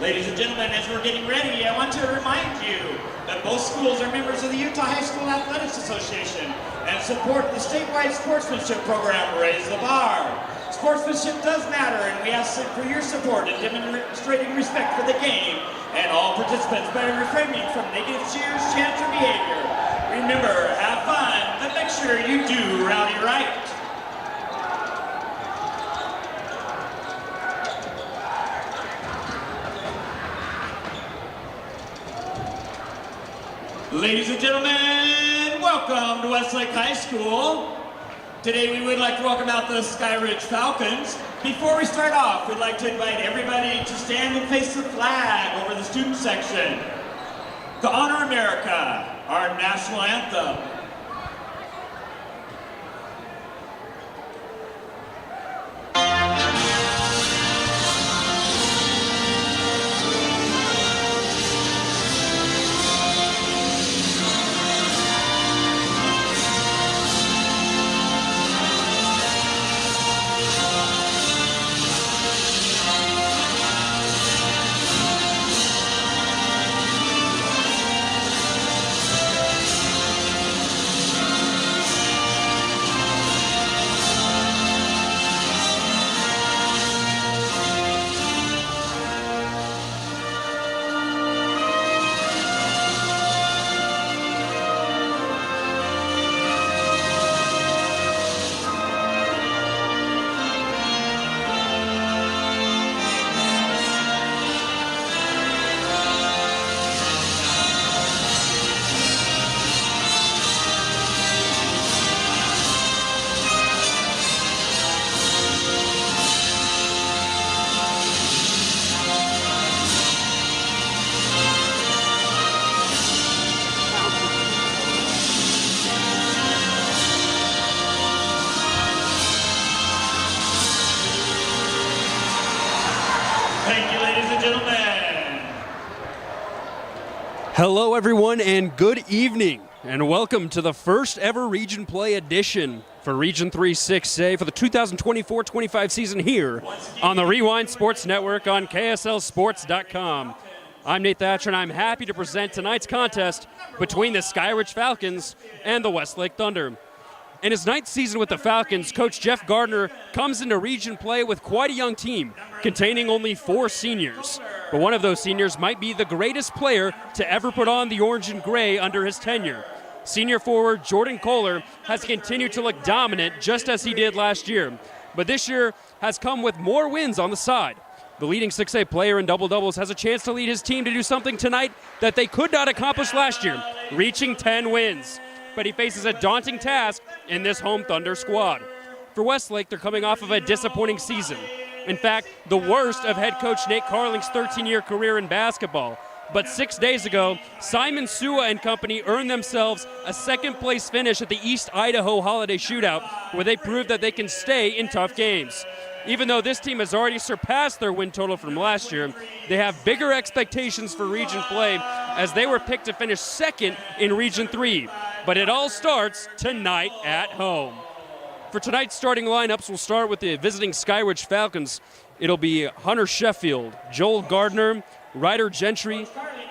Ladies and gentlemen, as we're getting ready, I want to remind you that both schools are members of the Utah High School Athletics Association and support the statewide sportsmanship program, Raise the Bar. Sportsmanship does matter, and we ask for your support in demonstrating respect for the game and all participants by refraining from negative cheers, chants, or behavior. Remember, have fun, but make sure you do rowdy right. Ladies and gentlemen, welcome to Westlake High School. Today we would like to welcome out the Skyridge Falcons. Before we start off, we'd like to invite everybody to stand and face the flag over the student section. To honor America, our national anthem. Hello everyone and good evening and welcome to the first ever Region Play edition for Region 3 6A for the 2024-25 season here on the Rewind Sports Network on KSLSports.com. I'm Nate Thatcher and I'm happy to present tonight's contest between the Skyridge Falcons and the Westlake Thunder. In his ninth season with the Falcons, Coach Jeff Gardner comes into Region Play with quite a young team, containing only 4 seniors. But one of those seniors might be the greatest player to ever put on the orange and gray under his tenure. Senior forward Jordan Kohler has continued to look dominant just as he did last year, but this year has come with more wins on the side. The leading 6A player in double-doubles has a chance to lead his team to do something tonight that they could not accomplish last year, reaching 10 wins. But he faces a daunting task in this home Thunder squad. For Westlake, they're coming off of a disappointing season. In fact, the worst of head coach Nate Carling's 13-year career in basketball. But 6 days ago, Simon Sua and company earned themselves a second-place finish at the East Idaho Holiday Shootout, where they proved that they can stay in tough games. Even though this team has already surpassed their win total from last year, they have bigger expectations for Region Play as they were picked to finish second in Region 3. But it all starts tonight at home. For tonight's starting lineups, we'll start with the visiting Skyridge Falcons. It'll be Hunter Sheffield, Joel Gardner, Ryder Gentry,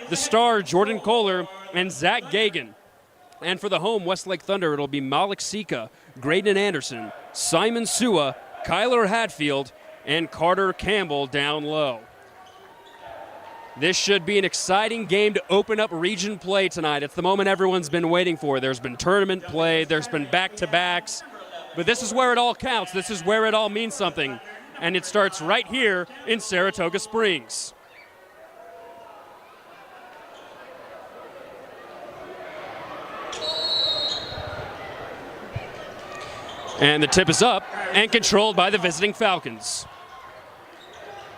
the star Jordan Kohler, and Zach Gagan. And for the home Westlake Thunder, it'll be Malik Sika, Graydon Anderson, Simon Sua, Kyler Hatfield, and Carter Campbell down low. This should be an exciting game to open up Region Play tonight. It's the moment everyone's been waiting for. There's been tournament play, there's been back-to-backs, but this is where it all counts. This is where it all means something, and it starts right here in Saratoga Springs. And the tip is up and controlled by the visiting Falcons.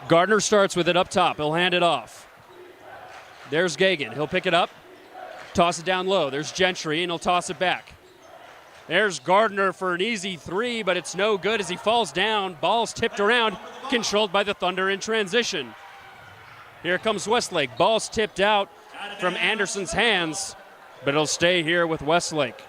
Gardner starts with it up top. He'll hand it off. There's Gagan. He'll pick it up, toss it down low. There's Gentry, and he'll toss it back. There's Gardner for an easy 3, but it's no good as he falls down. Ball's tipped around, controlled by the Thunder in transition. Here comes Westlake. Ball's tipped out from Anderson's hands, but it'll stay here with Westlake.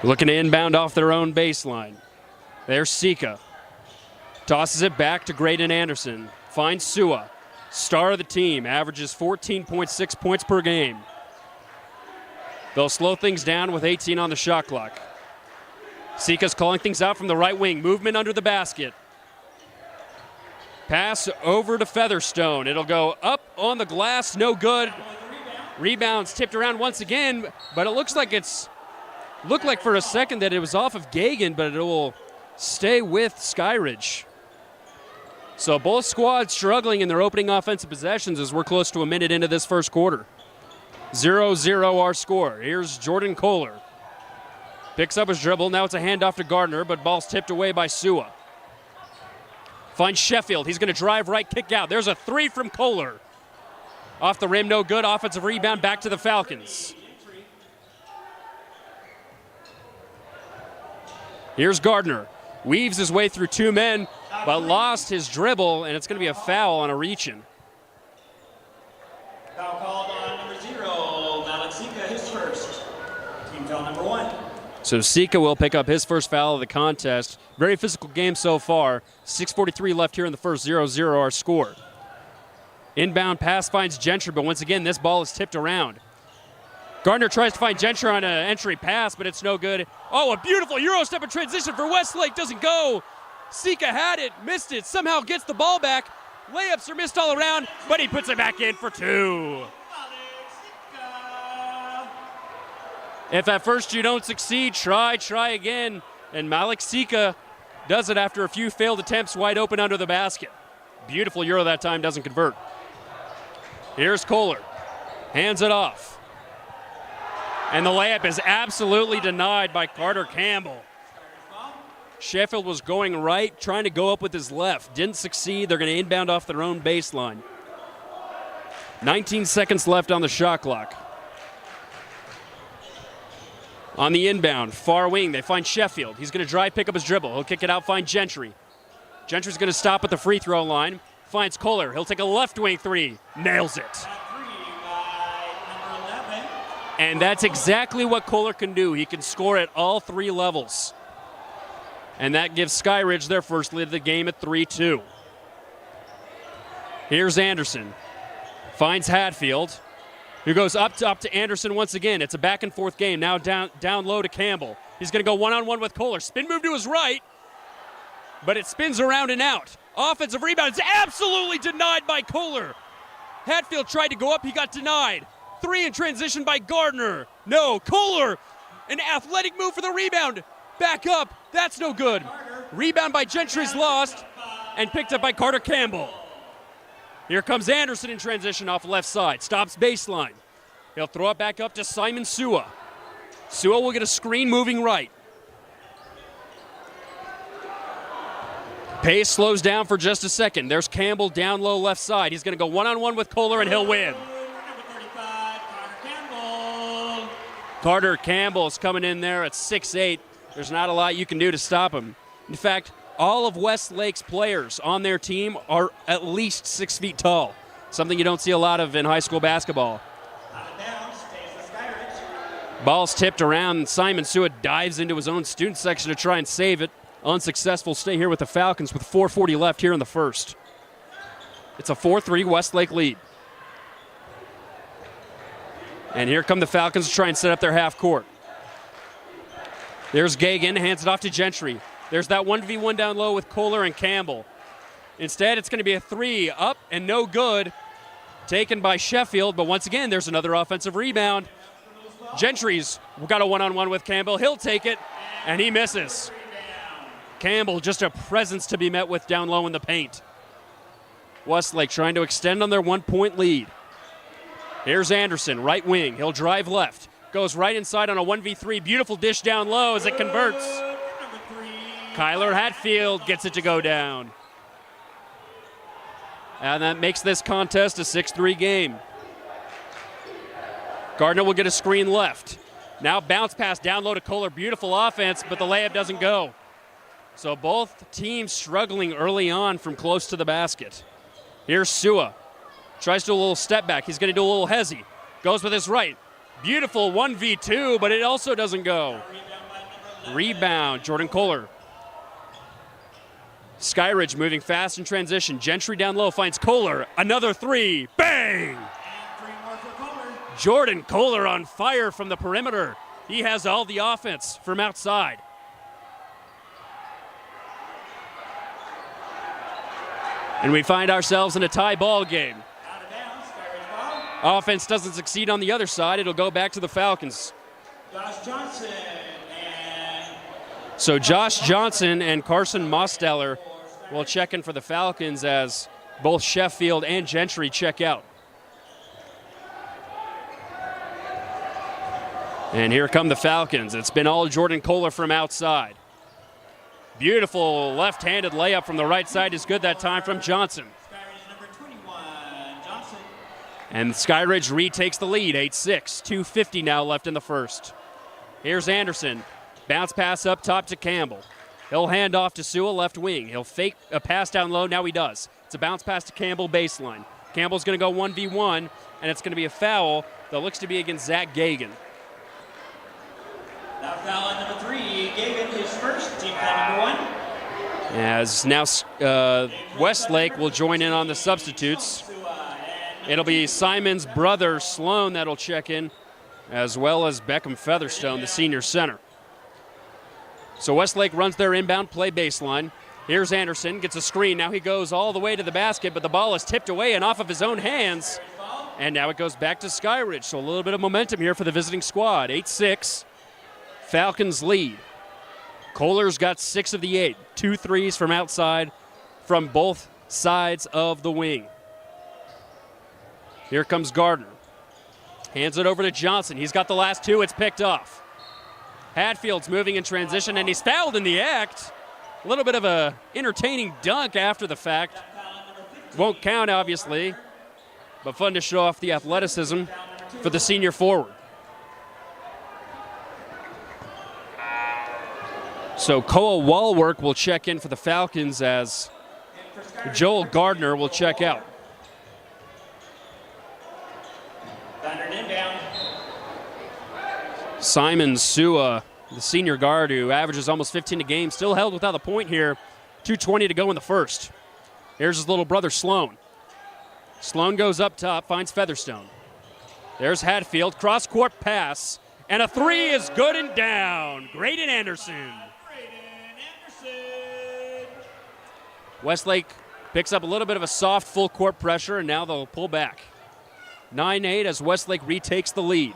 Looking to inbound off their own baseline. There's Sika. Tosses it back to Graydon Anderson. Finds Sua. Star of the team. Averages 14.6 points per game. They'll slow things down with 18 on the shot clock. Sika's calling things out from the right wing. Movement under the basket. Pass over to Featherstone. It'll go up on the glass. No good. Rebounds tipped around once again, but it looks like looked like for a second that it was off of Gagan, but it will stay with Skyridge. So both squads struggling in their opening offensive possessions as we're close to a minute into this first quarter. 0-0 our score. Here's Jordan Kohler. Picks up his dribble. Now it's a handoff to Gardner, but ball's tipped away by Sua. Finds Sheffield. He's going to drive right, kick out. There's a three from Kohler. Off the rim, no good. Offensive rebound back to the Falcons. Here's Gardner. Weaves his way through two men, but lost his dribble, and it's going to be a foul on a reach-in. Foul called on number 0, Malik Sika, his first. Team foul number 1. So Sika will pick up his first foul of the contest. Very physical game so far. 6:43 left here in the first. 0-0 our score. Inbound pass finds Gentry, but once again, this ball is tipped around. Gardner tries to find Gentry on an entry pass, but it's no good. Oh, a beautiful Euro step in transition for Westlake. Doesn't go. Sika had it, missed it, somehow gets the ball back. Layups are missed all around, but he puts it back in for 2. If at first you don't succeed, try again. And Malik Sika does it after a few failed attempts wide open under the basket. Beautiful Euro that time, doesn't convert. Here's Kohler. Hands it off. And the layup is absolutely denied by Carter Campbell. Sheffield was going right, trying to go up with his left. Didn't succeed. They're going to inbound off their own baseline. 19 seconds left on the shot clock. On the inbound, far wing, they find Sheffield. He's going to drive, pick up his dribble. He'll kick it out, find Gentry. Gentry's going to stop at the free throw line. Finds Kohler. He'll take a left wing three. Nails it. And that's exactly what Kohler can do. He can score at all 3 levels. And that gives Skyridge their first lead of the game at 3-2. Here's Anderson. Finds Hatfield, who goes up to Anderson once again. It's a back and forth game. Now down low to Campbell. He's going to go one-on-one with Kohler. Spin move to his right, but it spins around and out. Offensive rebound. It's absolutely denied by Kohler. Hatfield tried to go up. He got denied. 3 in transition by Gardner. No, Kohler. An athletic move for the rebound. Back up. That's no good. Rebound by Gentry's lost and picked up by Carter Campbell. Here comes Anderson in transition off left side. Stops baseline. He'll throw it back up to Simon Sua. Sua will get a screen moving right. Pace slows down for just a second. There's Campbell down low left side. He's going to go one-on-one with Kohler and he'll win. Carter Campbell's coming in there at 6'8". There's not a lot you can do to stop him. In fact, all of Westlake's players on their team are at least 6 feet tall, something you don't see a lot of in high school basketball. Ball's tipped around. Simon Sua dives into his own student section to try and save it. Unsuccessful. Stay here with the Falcons with 4:40 left here in the first. It's a 4-3 Westlake lead. And here come the Falcons to try and set up their half court. There's Gagan, hands it off to Gentry. There's that 1v1 down low with Kohler and Campbell. Instead, it's going to be a 3 up and no good, taken by Sheffield, but once again, there's another offensive rebound. Gentry's got a one-on-one with Campbell. He'll take it, and he misses. Campbell, just a presence to be met with down low in the paint. Westlake trying to extend on their 1-point lead. Here's Anderson, right wing. He'll drive left. Goes right inside on a 1v3. Beautiful dish down low as it converts. Kyler Hatfield gets it to go down. And that makes this contest a 6-3 game. Gardner will get a screen left. Now bounce pass down low to Kohler. Beautiful offense, but the layup doesn't go. So both teams struggling early on from close to the basket. Here's Sua. Tries to do a little step back. He's going to do a little hezzy. Goes with his right. Beautiful 1v2, but it also doesn't go. Rebound, Jordan Kohler. Skyridge moving fast in transition. Gentry down low finds Kohler. Another three. Bang! And 3 more for Kohler. Jordan Kohler on fire from the perimeter. He has all the offense from outside. And we find ourselves in a tie ball game. Out of bounds, Skyridge ball. Offense doesn't succeed on the other side. It'll go back to the Falcons. Josh Johnson and So Josh Johnson and Carson Mosteller will check in for the Falcons as both Sheffield and Gentry check out. And here come the Falcons. It's been all Jordan Kohler from outside. Beautiful left-handed layup from the right side is good that time from Johnson. Skyridge number 21, Johnson. And Skyridge retakes the lead, 8-6. 2:50 now left in the first. Here's Anderson. Bounce pass up top to Campbell. He'll hand off to Sewell, left wing. He'll fake a pass down low. Now he does. It's a bounce pass to Campbell, baseline. Campbell's going to go 1v1, and it's going to be a foul that looks to be against Zach Gagan. Now foul on number 3, Gagan, his first, team foul number 1. As now Westlake will join in on the substitutes. It'll be Simon's brother, Sloan, that'll check in, as well as Beckham Featherstone, the senior center. So Westlake runs their inbound play baseline. Here's Anderson, gets a screen. Now he goes all the way to the basket, but the ball is tipped away and off of his own hands. And now it goes back to Skyridge. So a little bit of momentum here for the visiting squad. 8-6. Falcons lead. Kohler's got 6 of the 8. 2 threes from outside from both sides of the wing. Here comes Gardner. Hands it over to Johnson. He's got the last 2. It's picked off. Hatfield's moving in transition, and he's fouled in the act. A little bit of a entertaining dunk after the fact. Won't count, obviously, but fun to show off the athleticism for the senior forward. So Koa Walwork will check in for the Falcons as Joel Gardner will check out. Simon Sua, the senior guard who averages almost 15 a game, still held without a point here. 2:20 to go in the first. Here's his little brother Sloan. Sloan goes up top, finds Featherstone. There's Hatfield, cross-court pass, and a 3 is good and down. Graydon Anderson. Westlake picks up a little bit of a soft full-court pressure, and now they'll pull back. 9-8 as Westlake retakes the lead.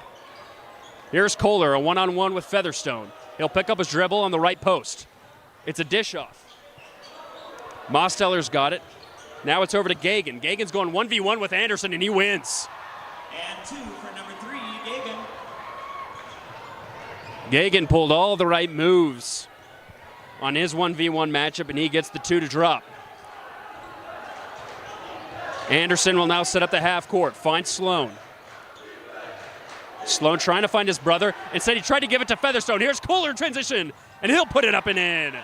Here's Kohler, a one-on-one with Featherstone. He'll pick up his dribble on the right post. It's a dish off. Mosteller's got it. Now it's over to Gagan. Gagan's going 1v1 with Anderson, and he wins. And 2 for number 3, Gagan. Gagan pulled all the right moves on his 1v1 matchup, and he gets the 2 to drop. Anderson will now set up the half court, finds Sloan. Sloan trying to find his brother. Instead, he tried to give it to Featherstone. Here's Kohler in transition, and he'll put it up and in. 2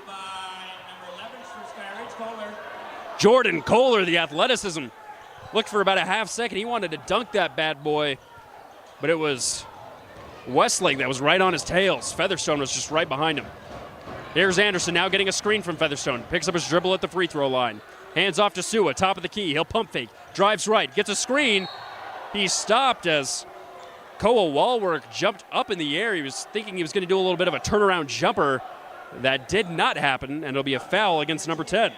by number 11 for Skyridge, Kohler. Jordan Kohler, the athleticism. Looked for about a half second. He wanted to dunk that bad boy, but it was Westlake that was right on his tails. Featherstone was just right behind him. Here's Anderson now getting a screen from Featherstone. Picks up his dribble at the free throw line. Hands off to Sua, top of the key. He'll pump fake, drives right, gets a screen. He's stopped as Koa Walwork jumped up in the air. He was thinking he was going to do a little bit of a turnaround jumper. That did not happen, and it'll be a foul against number 10.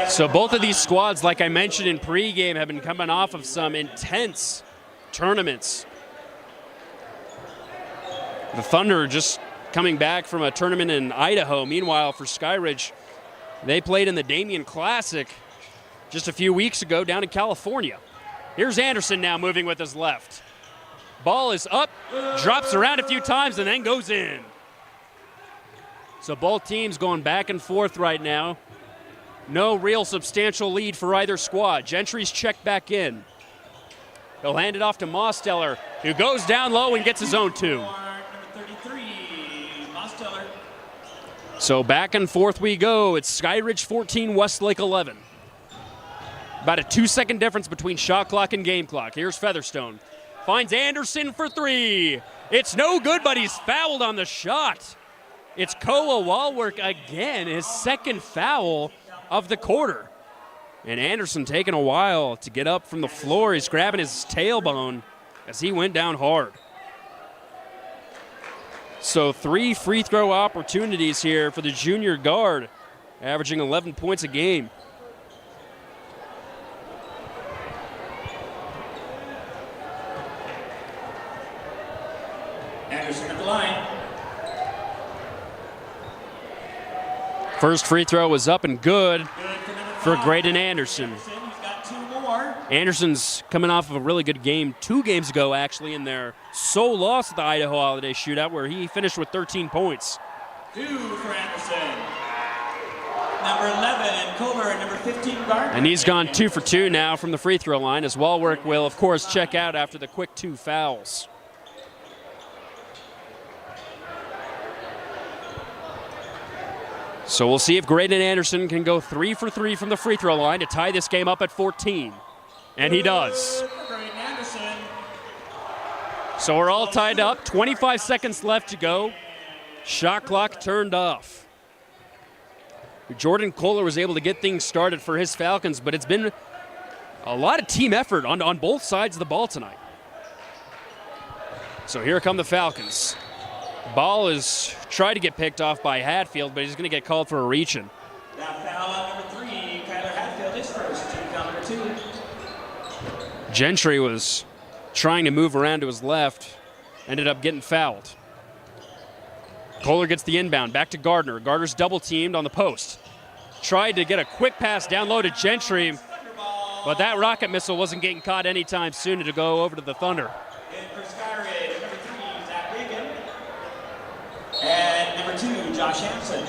So both of these squads, like I mentioned in pregame, have been coming off of some intense tournaments. The Thunder just coming back from a tournament in Idaho. Meanwhile, for Skyridge, they played in the Damien Classic just a few weeks ago down in California. Here's Anderson now moving with his left. Ball is up, drops around a few times, and then goes in. So both teams going back and forth right now. No real substantial lead for either squad. Gentry's checked back in. He'll hand it off to Mosteller, who goes down low and gets his own 2. So back and forth we go. It's Skyridge 14, Westlake 11. About a 2-second difference between shot clock and game clock. Here's Featherstone. Finds Anderson for three. It's no good, but he's fouled on the shot. It's Koa Walwork again, his second foul of the quarter. And Anderson taking a while to get up from the floor. He's grabbing his tailbone as he went down hard. So 3 free throw opportunities here for the junior guard, averaging 11 points a game. Anderson at the line. First free throw was up and good for Graydon Anderson. He's got 2 more. Anderson's coming off of a really good game 2 games ago, actually, in their sole loss at the Idaho Holiday Shootout, where he finished with 13 points. 2 for Anderson. Number 11 and Kohler, and number 15 Gardner. And he's gone 2 for 2 now from the free throw line, as Walwork will, of course, check out after the quick 2 fouls. So we'll see if Graydon Anderson can go 3 for 3 from the free throw line to tie this game up at 14. And he does. Graydon Anderson. So we're all tied up. 25 seconds left to go. Shot clock turned off. Jordan Kohler was able to get things started for his Falcons, but it's been a lot of team effort on both sides of the ball tonight. So here come the Falcons. Ball is tried to get picked off by Hatfield, but he's going to get called for a reach-in. That foul on number 3, Kyler Hatfield is first. Team foul number 2. Gentry was trying to move around to his left, ended up getting fouled. Kohler gets the inbound, back to Gardner. Gardner's double-teamed on the post. Tried to get a quick pass down low to Gentry, but that rocket missile wasn't getting caught anytime soon to go over to the Thunder. And for Skyridge, number 3, Zach Reagan. And number 2, Josh Hampson.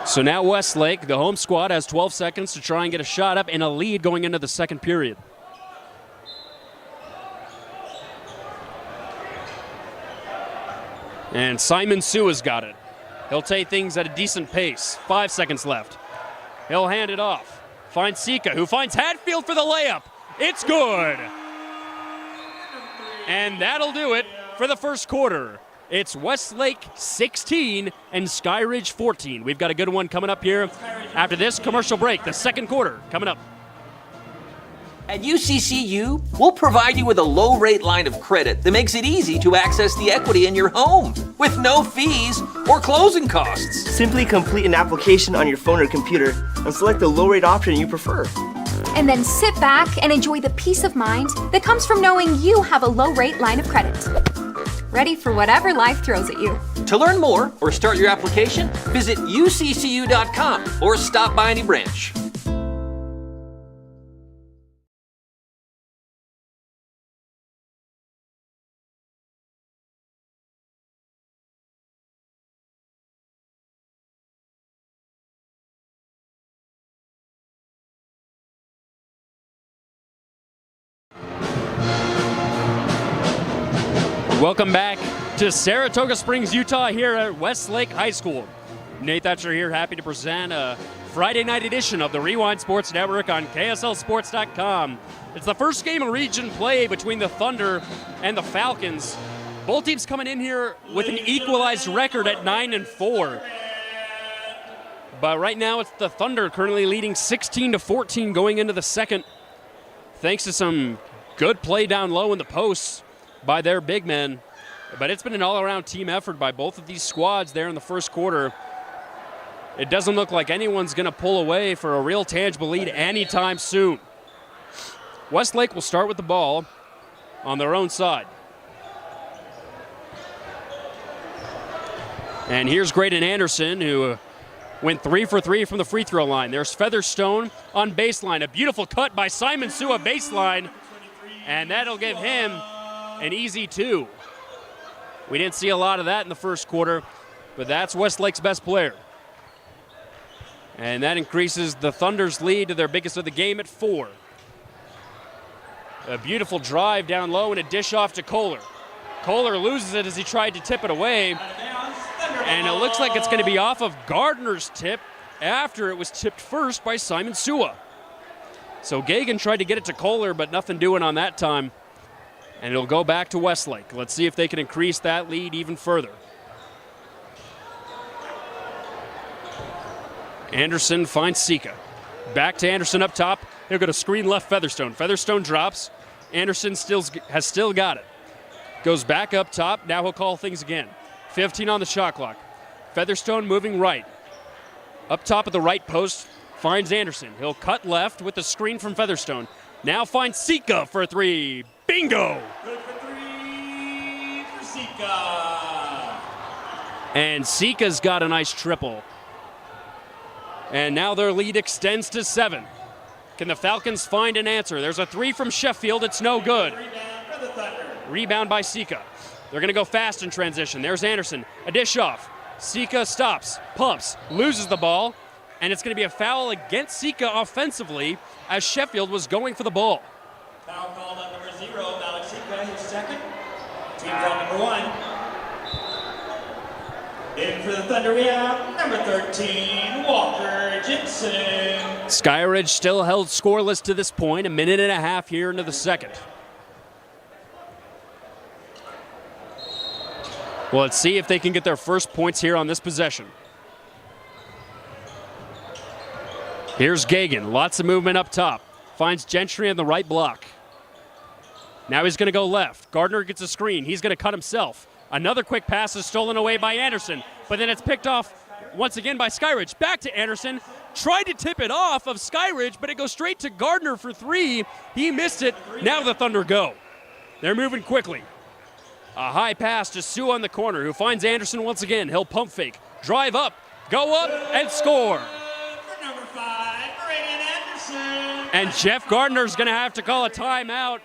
So now Westlake, the home squad, has 12 seconds to try and get a shot up and a lead going into the second period. And Simon Sua's got it. He'll take things at a decent pace. 5 seconds left. He'll hand it off. Finds Sika, who finds Hatfield for the layup. It's good. And that'll do it for the first quarter. It's Westlake 16 and Skyridge 14. We've got a good one coming up here after this commercial break. The second quarter coming up. At UCCU, we'll provide you with a low-rate line of credit that makes it easy to access the equity in your home with no fees or closing costs. Simply complete an application on your phone or computer and select the low-rate option you prefer. And then sit back and enjoy the peace of mind that comes from knowing you have a low-rate line of credit. Ready for whatever life throws at you. To learn more or start your application, visit uccu.com or stop by any branch. Welcome back to Saratoga Springs, Utah, here at Westlake High School. Nate Thatcher here, happy to present a Friday night edition of the Rewind Sports Network on KSLSports.com. It's the first game of region play between the Thunder and the Falcons. Both teams coming in here with an equalized record at 9-4. But right now it's the Thunder currently leading 16-14 going into the second, thanks to some good play down low in the posts by their big men. But it's been an all-around team effort by both of these squads there in the first quarter. It doesn't look like anyone's going to pull away for a real tangible lead anytime soon. Westlake will start with the ball on their own side. And here's Graydon Anderson, who went 3 for 3 from the free throw line. There's Featherstone on baseline. A beautiful cut by Simon Sua baseline, and that'll give him an easy 2. We didn't see a lot of that in the first quarter, but that's Westlake's best player. And that increases the Thunder's lead to their biggest of the game at 4. A beautiful drive down low and a dish off to Kohler. Kohler loses it as he tried to tip it away, and it looks like it's going to be off of Gardner's tip after it was tipped first by Simon Sua. So Gagan tried to get it to Kohler, but nothing doing on that time. and it'll go back to Westlake. Let's see if they can increase that lead even further. Anderson finds Sika. Back to Anderson up top. He'll go to screen left Featherstone. Featherstone drops. Anderson has still got it. Goes back up top. Now he'll call things again. 15 on the shot clock. Featherstone moving right. Up top of the right post finds Anderson. He'll cut left with the screen from Featherstone. Now finds Sika for a three. Bingo! Good for three for Sika. And Sika's got a nice triple. And now their lead extends to 7. Can the Falcons find an answer? There's a three from Sheffield. It's no good. Rebound for the Thunder. Rebound by Sika. They're going to go fast in transition. There's Anderson. A dish off. Sika stops, pumps, loses the ball, and it's going to be a foul against Sika offensively as Sheffield was going for the ball. Foul called on number 0, Alex Sika, his second. Team foul number 1. In for the Thunder, we have number 13, Walker Jensen. Skyridge still held scoreless to this point, a minute and a half here into the second. Well, let's see if they can get their first points here on this possession. Here's Gagan, lots of movement up top. Finds Gentry on the right block. Now he's going to go left. Gardner gets a screen. He's going to cut himself. Another quick pass is stolen away by Anderson, but then it's picked off once again by Skyridge. Back to Anderson. Tried to tip it off of Skyridge, but it goes straight to Gardner for 3. He missed it. Now the Thunder go. They're moving quickly. A high pass to Sue on the corner, who finds Anderson once again. He'll pump fake, drive up, go up, and score. For number 5, Braden Anderson. And Jeff Gardner's going to have to call a timeout,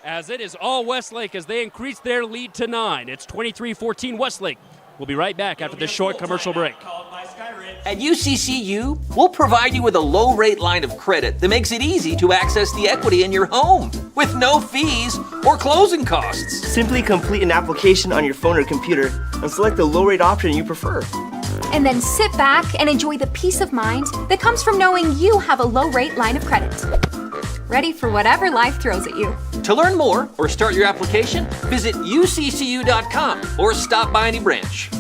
as it is all Westlake as they increase their lead to 9. It's 23-14 Westlake. We'll be right back after this short commercial break. Called by Skyridge. At UCCU, we'll provide you with a low-rate line of credit that makes it easy to access the equity in your home with no fees or closing costs. Simply complete an application on your phone or computer and select the low-rate option you prefer. And then sit back and enjoy the peace of mind that comes from knowing you have a low-rate line of credit. Ready for whatever life throws at you. To learn more or start your application, visit uccu.com or stop by any branch.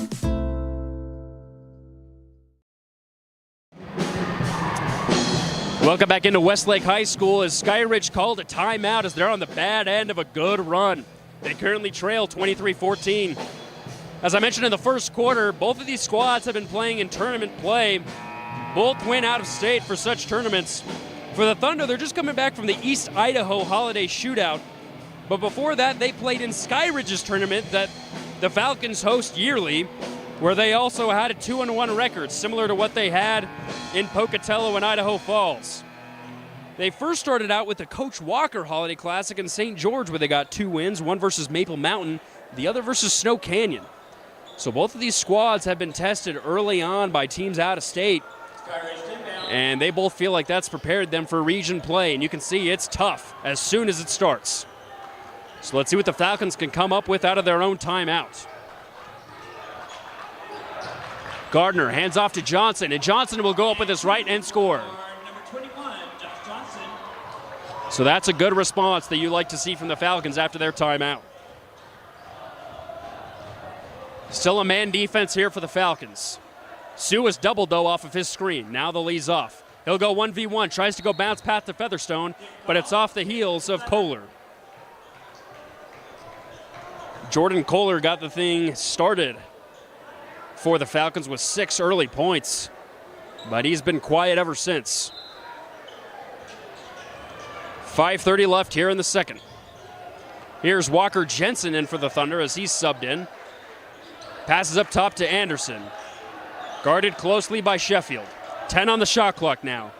Welcome back into Westlake High School as Skyridge called a timeout as they're on the bad end of a good run. They currently trail 23-14. As I mentioned in the first quarter, both of these squads have been playing in tournament play. Both went out of state for such tournaments. For the Thunder, they're just coming back from the East Idaho Holiday Shootout. But before that, they played in Skyridge's tournament that the Falcons host yearly, where they also had a 2-1 record, similar to what they had in Pocatello and Idaho Falls. They first started out with the Coach Walker Holiday Classic in St. George, where they got 2 wins, one versus Maple Mountain, the other versus Snow Canyon. So both of these squads have been tested early on by teams out of state, and they both feel like that's prepared them for region play, and you can see it's tough as soon as it starts. So let's see what the Falcons can come up with out of their own timeout. Gardner hands off to Johnson, and Johnson will go up with his right and score. Number 21, Josh Johnson. So that's a good response that you like to see from the Falcons after their timeout. Still a man defense here for the Falcons. Sue is doubled, though, off of his screen. Now the lead's off. He'll go 1v1, tries to go bounce path to Featherstone, but it's off the heels of Kohler. Jordan Kohler got the thing started for the Falcons with 6 early points, but he's been quiet ever since. 5:30 left here in the second. Here's Walker Jensen in for the Thunder as he's subbed in. Passes up top to Anderson. Guarded closely by Sheffield. 10 on the shot clock now.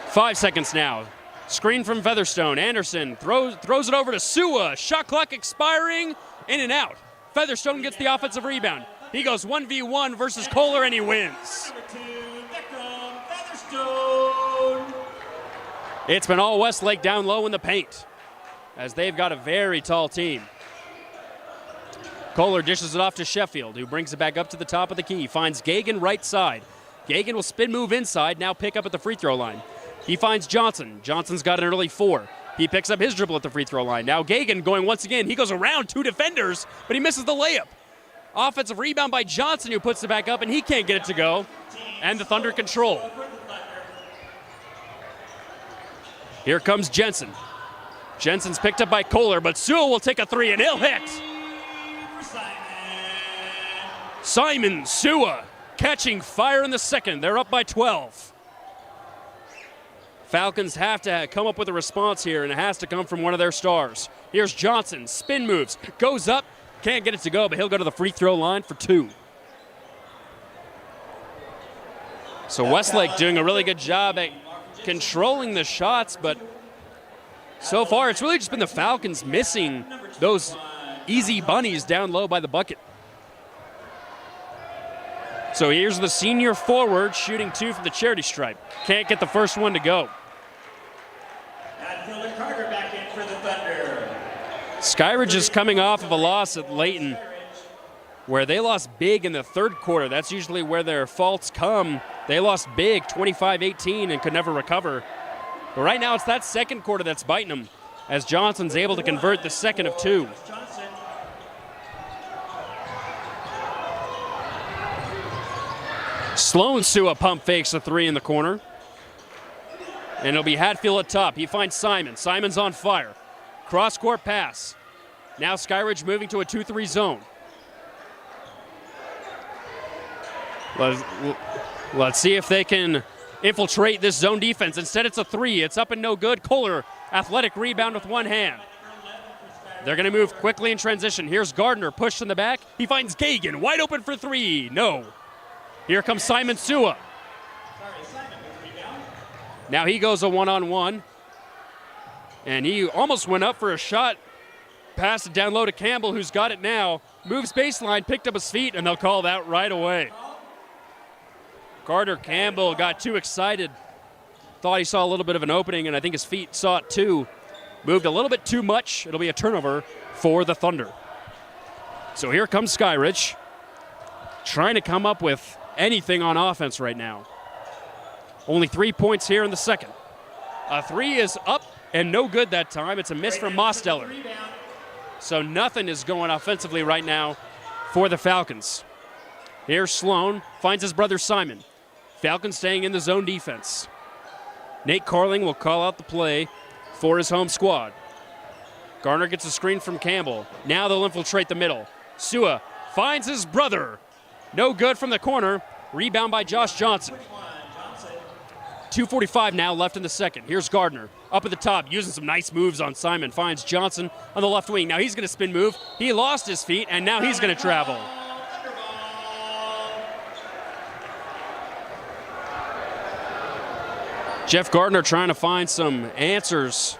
5 seconds now. Screen from Featherstone. Anderson throws it over to Sua. Shot clock expiring. In and out. Featherstone gets the offensive rebound. He goes 1v1 versus Kohler and he wins. Number 2, Beckham Featherstone. It's been all Westlake down low in the paint as they've got a very tall team. Kohler dishes it off to Sheffield, who brings it back up to the top of the key. Finds Gagan right side. Gagan will spin move inside, now pick up at the free throw line. He finds Johnson. Johnson's got an early 4. He picks up his dribble at the free throw line. Now Gagan going once again. He goes around 2 defenders, but he misses the layup. Offensive rebound by Johnson, who puts it back up, and he can't get it to go. And the Thunder control. Here comes Jensen. Jensen's picked up by Kohler, but Sewell will take a 3 and he'll hit. Simon Sewell catching fire in the second. They're up by 12. Falcons have to come up with a response here, and it has to come from one of their stars. Here's Johnson, spin moves, goes up, can't get it to go, but he'll go to the free throw line for 2. So Westlake doing a really good job at controlling the shots, but so far it's really just been the Falcons missing those easy bunnies down low by the bucket. So here's the senior forward shooting 2 from the charity stripe. Can't get the first one to go. Carter back in for the Thunder. Skyridge is coming off of a loss at Layton, where they lost big in the third quarter. That's usually where their faults come. They lost big, 25-18, and could never recover. But right now it's that second quarter that's biting them, as Johnson's able to convert the second of 2. Sloan Sua pump fakes a 3 in the corner. And it'll be Hatfield at top. He finds Simon. Simon's on fire. Cross-court pass. Now Skyridge moving to a 2-3 zone. Let's see if they can infiltrate this zone defense. Instead, it's a 3. It's up and no good. Kohler, athletic rebound with one hand. They're going to move quickly in transition. Here's Gardner, pushed in the back. He finds Gagan, wide open for 3. No. Here comes Simon Sua. Now he goes a one-on-one. And he almost went up for a shot. Passed it down low to Campbell, who's got it now. Moves baseline, picked up his feet, and they'll call that right away. Carter Campbell got too excited. Thought he saw a little bit of an opening, and I think his feet saw it too. Moved a little bit too much. It'll be a turnover for the Thunder. So here comes Skyridge, trying to come up with anything on offense right now. Only 3 points here in the second. A 3 is up and no good that time. It's a miss from Mosteller. So nothing is going offensively right now for the Falcons. Here's Sloan, finds his brother Simon. Falcons staying in the zone defense. Nate Carling will call out the play for his home squad. Garner gets a screen from Campbell. Now they'll infiltrate the middle. Sua finds his brother. No good from the corner. Rebound by Josh Johnson. 2:45 now left in the second. Here's Gardner up at the top, using some nice moves on Simon. Finds Johnson on the left wing. Now he's going to spin move. He lost his feet, and now he's going to travel. Jeff Gardner trying to find some answers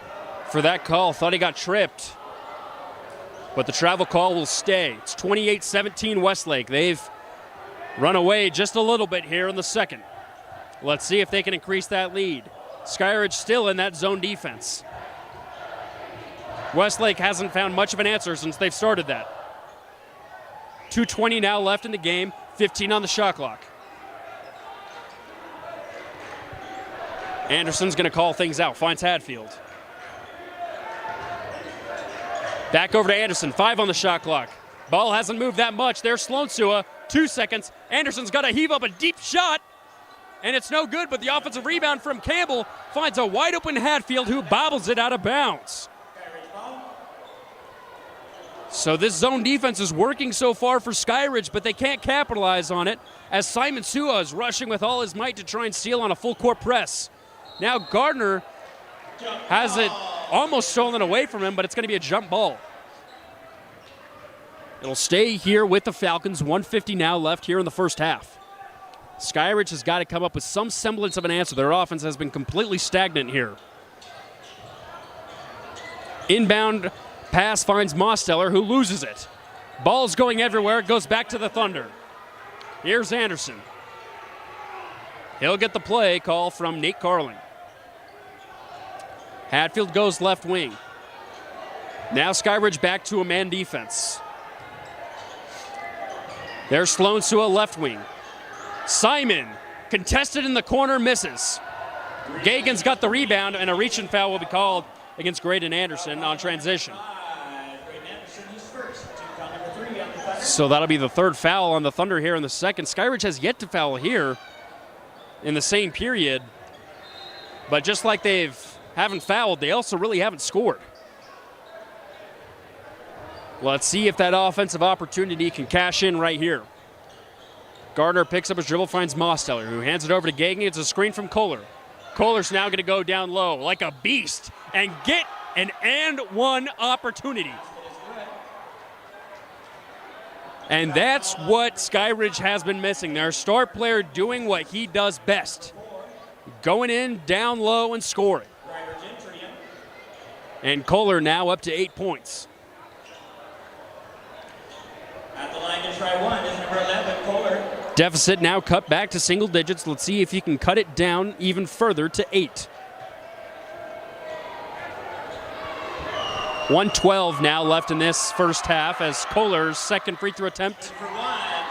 for that call. Thought he got tripped, but the travel call will stay. It's 28-17 Westlake. They've run away just a little bit here in the second. Let's see if they can increase that lead. Skyridge still in that zone defense. Westlake hasn't found much of an answer since they've started that. 2:20 now left in the game, 15 on the shot clock. Anderson's going to call things out, finds Hatfield. Back over to Anderson, 5 on the shot clock. Ball hasn't moved that much. There's Sloan Sua, 2 seconds. Anderson's got to heave up a deep shot, and it's no good, but the offensive rebound from Campbell finds a wide open Hatfield who bobbles it out of bounds. So this zone defense is working so far for Skyridge, but they can't capitalize on it as Simon Sua is rushing with all his might to try and steal on a full court press. Now Gardner has it almost stolen away from him, but it's going to be a jump ball. It'll stay here with the Falcons. 1:50 now left here in the first half. Skyridge has got to come up with some semblance of an answer. Their offense has been completely stagnant here. Inbound pass finds Mosteller, who loses it. Ball's going everywhere. It goes back to the Thunder. Here's Anderson. He'll get the play call from Nate Carling. Hatfield goes left wing. Now Skyridge back to a man defense. There's Sloan Sua left wing. Simon, contested in the corner, misses. Gagan's got the rebound, and a reach and foul will be called against Graydon Anderson on transition. So that'll be the third foul on the Thunder here in the second. Skyridge has yet to foul here in the same period. But just like they haven't fouled, they also really haven't scored. Let's see if that offensive opportunity can cash in right here. Gardner picks up his dribble, finds Mosteller, who hands it over to Gagan. It's a screen from Kohler. Kohler's now going to go down low like a beast and get an and one opportunity. And that's what Skyridge has been missing. Their star player doing what he does best. Going in, down low, and scoring. And Kohler now up to 8 points. At the line to try one is number 11, Kohler. Deficit now cut back to single digits. Let's see if he can cut it down even further to 8. 1:12 now left in this first half as Kohler's second free throw attempt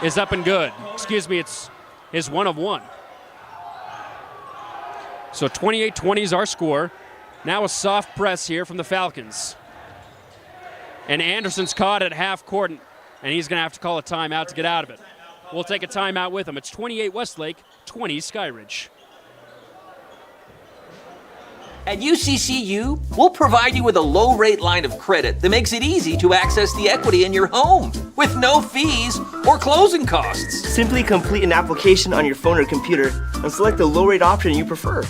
is up and good. Excuse me, it's his 1 of 1. So 28-20 is our score. Now a soft press here from the Falcons. And Anderson's caught at half court, and he's going to have to call a timeout to get out of it. We'll take a timeout with him. It's 28 Westlake, 20 Skyridge. At UCCU, we'll provide you with a low-rate line of credit that makes it easy to access the equity in your home with no fees or closing costs. Simply complete an application on your phone or computer and select the low-rate option you prefer.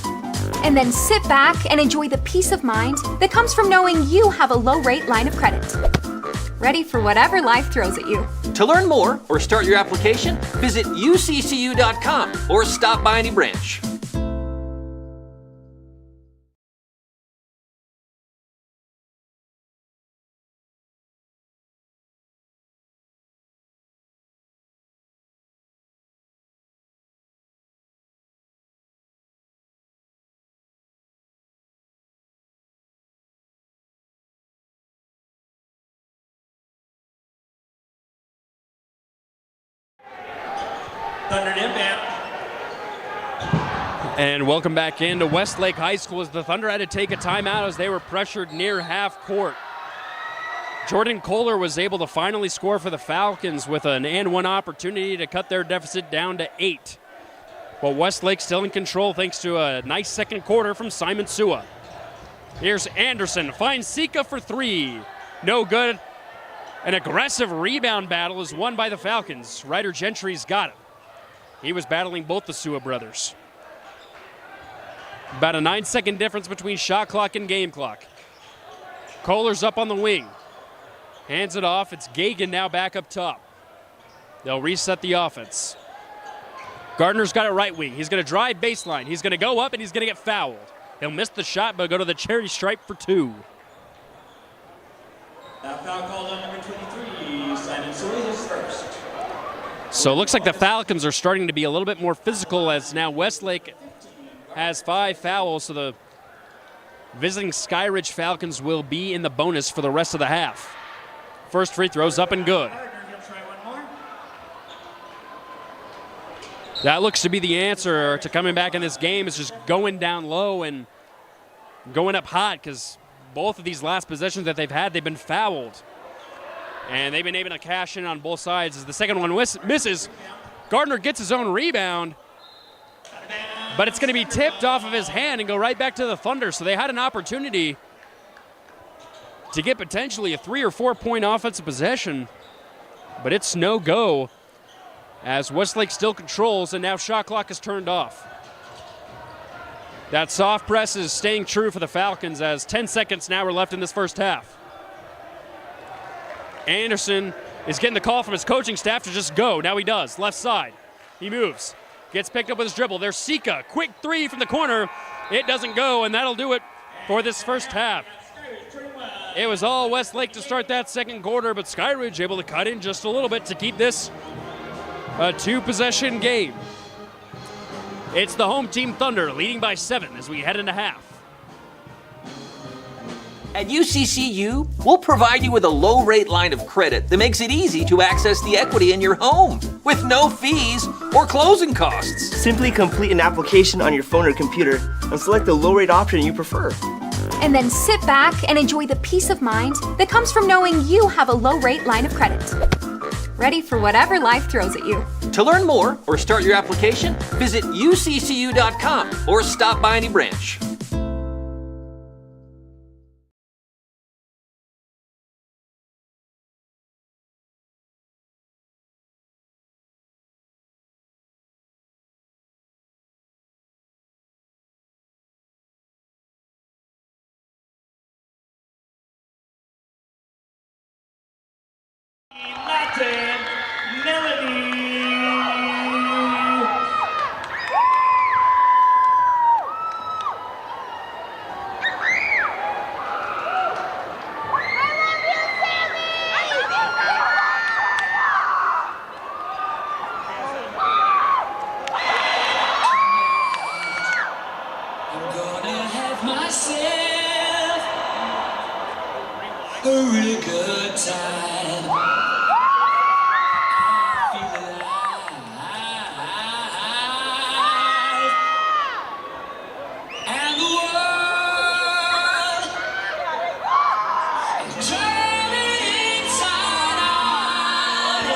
And then sit back and enjoy the peace of mind that comes from knowing you have a low-rate line of credit. Ready for whatever life throws at you. To learn more or start your application, visit uccu.com or stop by any branch. Thunder inbound. And welcome back into Westlake High School as the Thunder had to take a timeout as they were pressured near half court. Jordan Kohler was able to finally score for the Falcons with an and one opportunity to cut their deficit down to 8. But Westlake still in control thanks to a nice second quarter from Simon Sua. Here's Anderson, finds Sika for 3. No good. An aggressive rebound battle is won by the Falcons. Ryder Gentry's got it. He was battling both the Sua brothers. About a 9-second difference between shot clock and game clock. Kohler's up on the wing. Hands it off. It's Gagan now back up top. They'll reset the offense. Gardner's got it right wing. He's going to drive baseline. He's going to go up and he's going to get fouled. He'll miss the shot but go to the cherry stripe for 2. That foul called on number 23, Simon Sui, his first. So it looks like the Falcons are starting to be a little bit more physical as now Westlake has 5 fouls, so the visiting Skyridge Falcons will be in the bonus for the rest of the half. First free throw's up and good. That looks to be the answer to coming back in this game, is just going down low and going up hot, because both of these last possessions that they've had, they've been fouled. And they've been able to cash in on both sides as the second one misses. Gardner gets his own rebound, but it's going to be tipped off of his hand and go right back to the Thunder. So they had an opportunity to get potentially a 3 or 4 point offensive possession, but it's no go as Westlake still controls and now shot clock is turned off. That soft press is staying true for the Falcons as 10 seconds now are left in this first half. Anderson is getting the call from his coaching staff to just go. Now he does. Left side. He moves. Gets picked up with his dribble. There's Sika. Quick 3 from the corner. It doesn't go, and that'll do it for this first half. It was all Westlake to start that second quarter, but Skyridge able to cut in just a little bit to keep this a 2-possession game. It's the home team Thunder leading by 7 as we head into half. At UCCU, we'll provide you with a low-rate line of credit that makes it easy to access the equity in your home with no fees or closing costs. Simply complete an application on your phone or computer and select the low-rate option you prefer. And then sit back and enjoy the peace of mind that comes from knowing you have a low rate line of credit. Ready for whatever life throws at you. To learn more or start your application, visit uccu.com or stop by any branch. Latin Melody. I'm gonna have myself a really good time. I feel alive. And the world is turning inside out.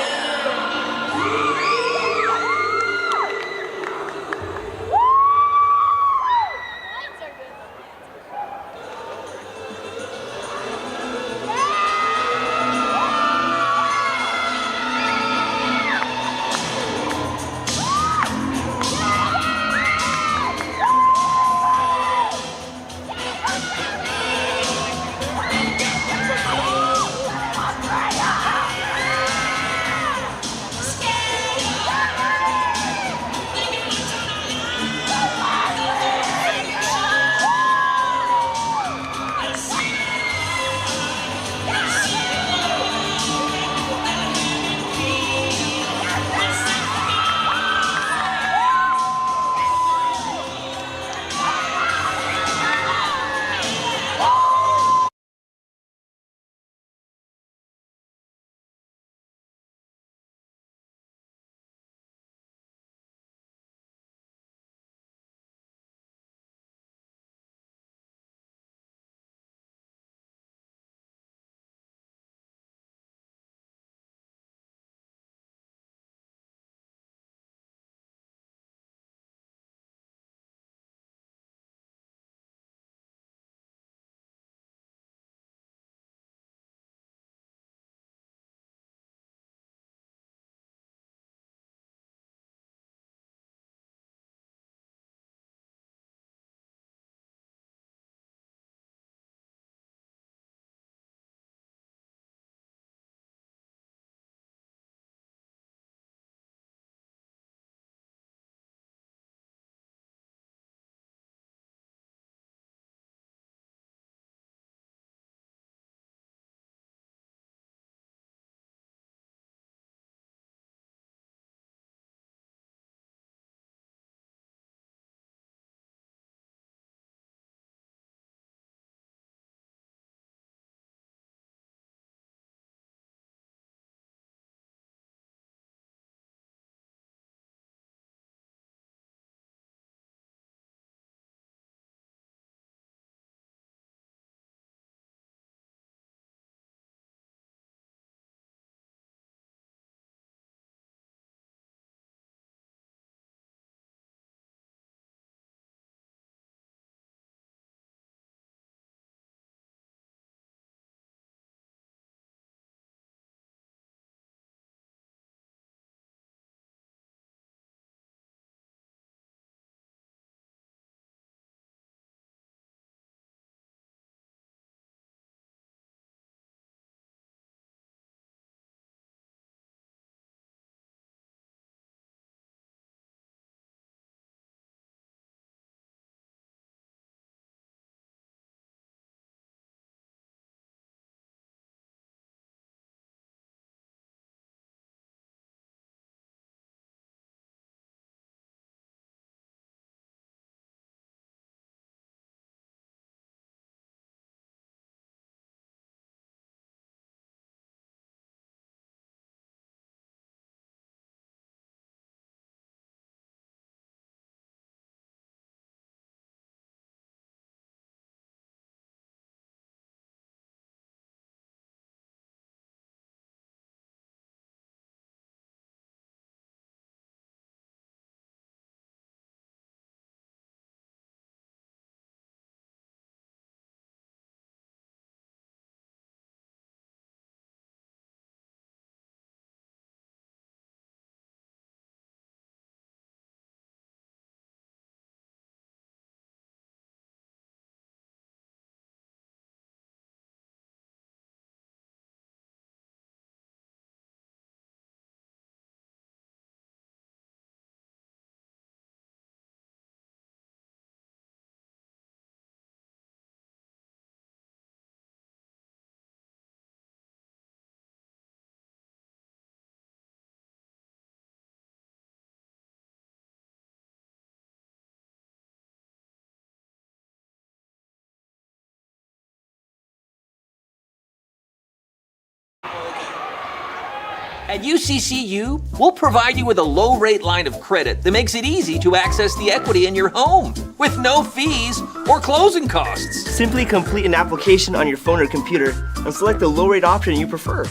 At UCCU, we'll provide you with a low-rate line of credit that makes it easy to access the equity in your home with no fees or closing costs. Simply complete an application on your phone or computer and select the low-rate option you prefer.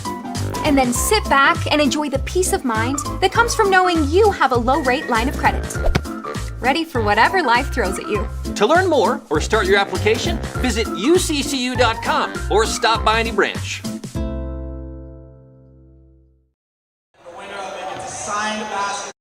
And then sit back and enjoy the peace of mind that comes from knowing you have a low-rate line of credit. Ready for whatever life throws at you. To learn more or start your application, visit uccu.com or stop by any branch. The winner of it gets a signed basket.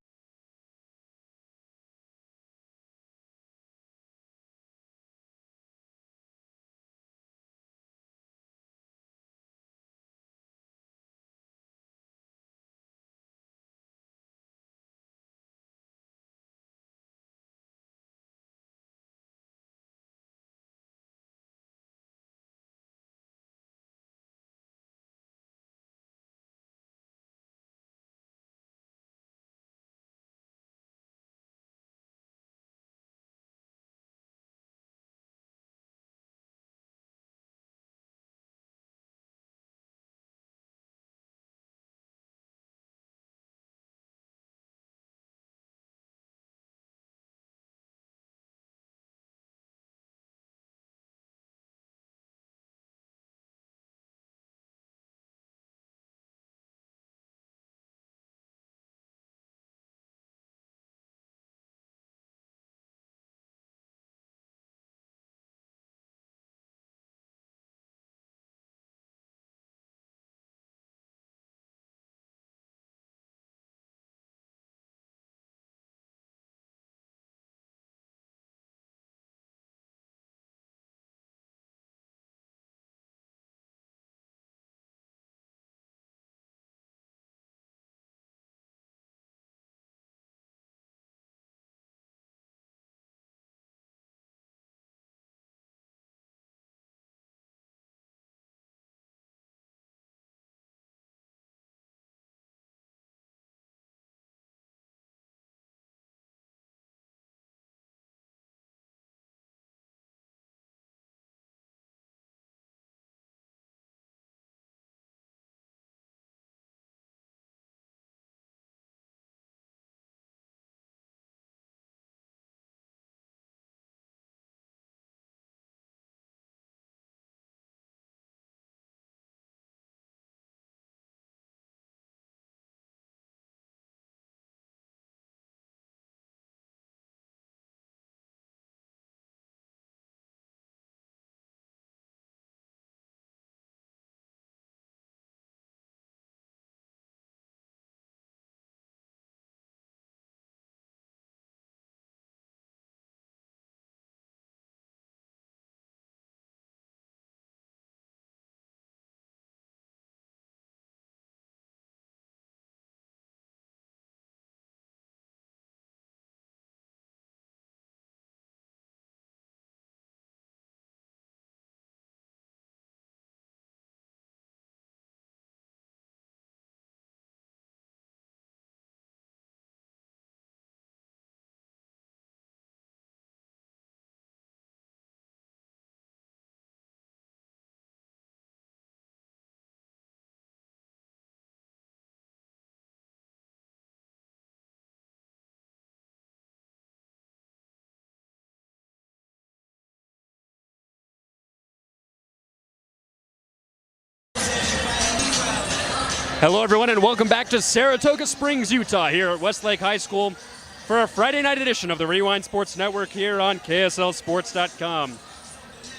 Hello, everyone, and welcome back to Saratoga Springs, Utah, here at Westlake High School for a Friday night edition of the Rewind Sports Network here on KSLSports.com.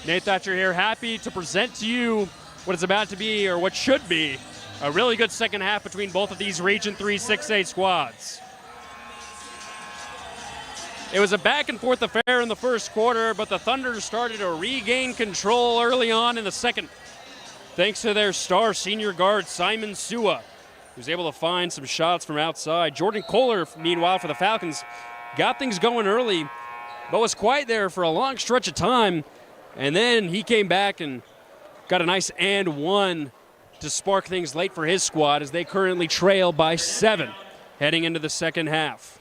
Nate Thatcher here, happy to present to you what is about to be, or what should be, a really good second half between both of these Region 3 6A squads. It was a back-and-forth affair in the first quarter, but the Thunder started to regain control early on in the second, thanks to their star senior guard, Simon Sua, who's able to find some shots from outside. Jordan Kohler, meanwhile, for the Falcons, got things going early, but was quiet there for a long stretch of time. And then he came back and got a nice and one to spark things late for his squad as they currently trail by 7 heading into the second half.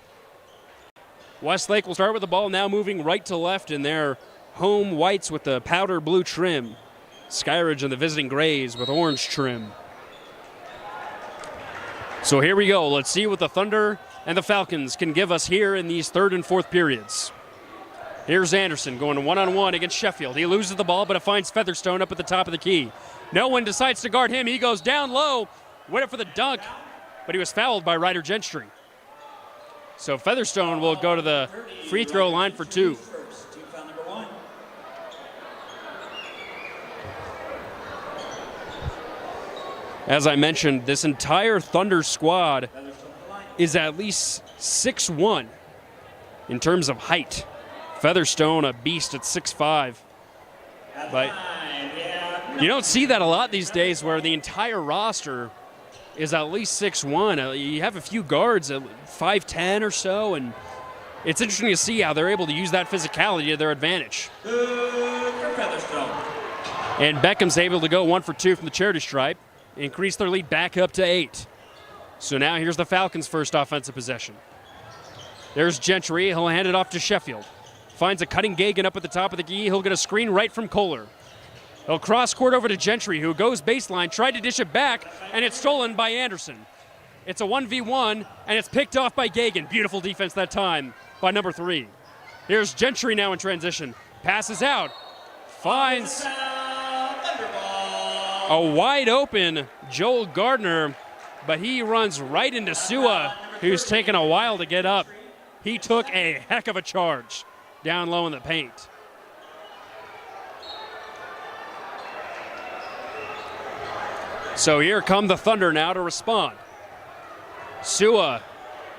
Westlake will start with the ball now moving right to left in their home whites with the powder blue trim. Skyridge and the visiting grays with orange trim. So here we go. Let's see what the Thunder and the Falcons can give us here in these third and fourth periods. Here's Anderson going one-on-one against Sheffield. He loses the ball, but it finds Featherstone up at the top of the key. No one decides to guard him. He goes down low, went up for the dunk, but he was fouled by Ryder Gentry. So Featherstone will go to the free throw line for two. As I mentioned, this entire Thunder squad is at least 6'1" in terms of height. Featherstone, a beast at 6'5". But you don't see that a lot these days where the entire roster is at least 6'1". You have a few guards at 5'10" or so, and it's interesting to see how they're able to use that physicality to their advantage. And Beckham's able to go 1 for 2 from the charity stripe, increase their lead back up to 8. So now here's the Falcons' first offensive possession. There's Gentry. He'll hand it off to Sheffield. Finds a cutting Gagan up at the top of the key. He'll get a screen right from Kohler. He'll cross court over to Gentry, who goes baseline, tried to dish it back, and it's stolen by Anderson. It's a 1v1, and it's picked off by Gagan. Beautiful defense that time by number 3. Here's Gentry now in transition. Passes out. Finds a wide open Joel Gardner, but he runs right into Sua, who's taken a while to get up. He took a heck of a charge down low in the paint. So here come the Thunder now to respond. Sua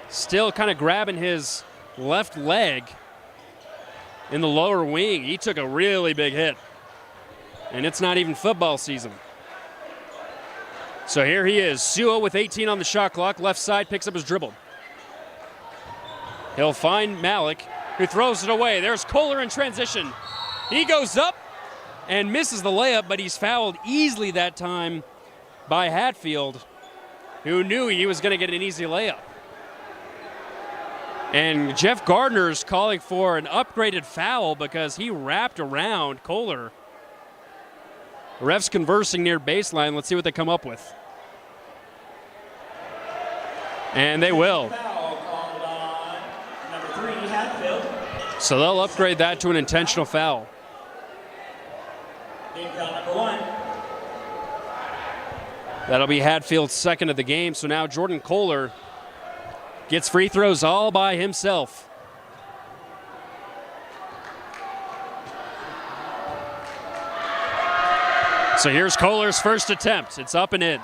still kind of grabbing his left leg in the lower wing. He took a really big hit. And it's not even football season. So here he is, Sua with 18 on the shot clock. Left side picks up his dribble. He'll find Malik, who throws it away. There's Kohler in transition. He goes up and misses the layup, but he's fouled easily that time by Hatfield, who knew he was going to get an easy layup. And Jeff Gardner's calling for an upgraded foul because he wrapped around Kohler. Refs conversing near baseline. Let's see what they come up with. And they will. So they'll upgrade that to an intentional foul. That'll be Hatfield's second of the game. So now Jordan Kohler gets free throws all by himself. So here's Kohler's first attempt. It's up and in.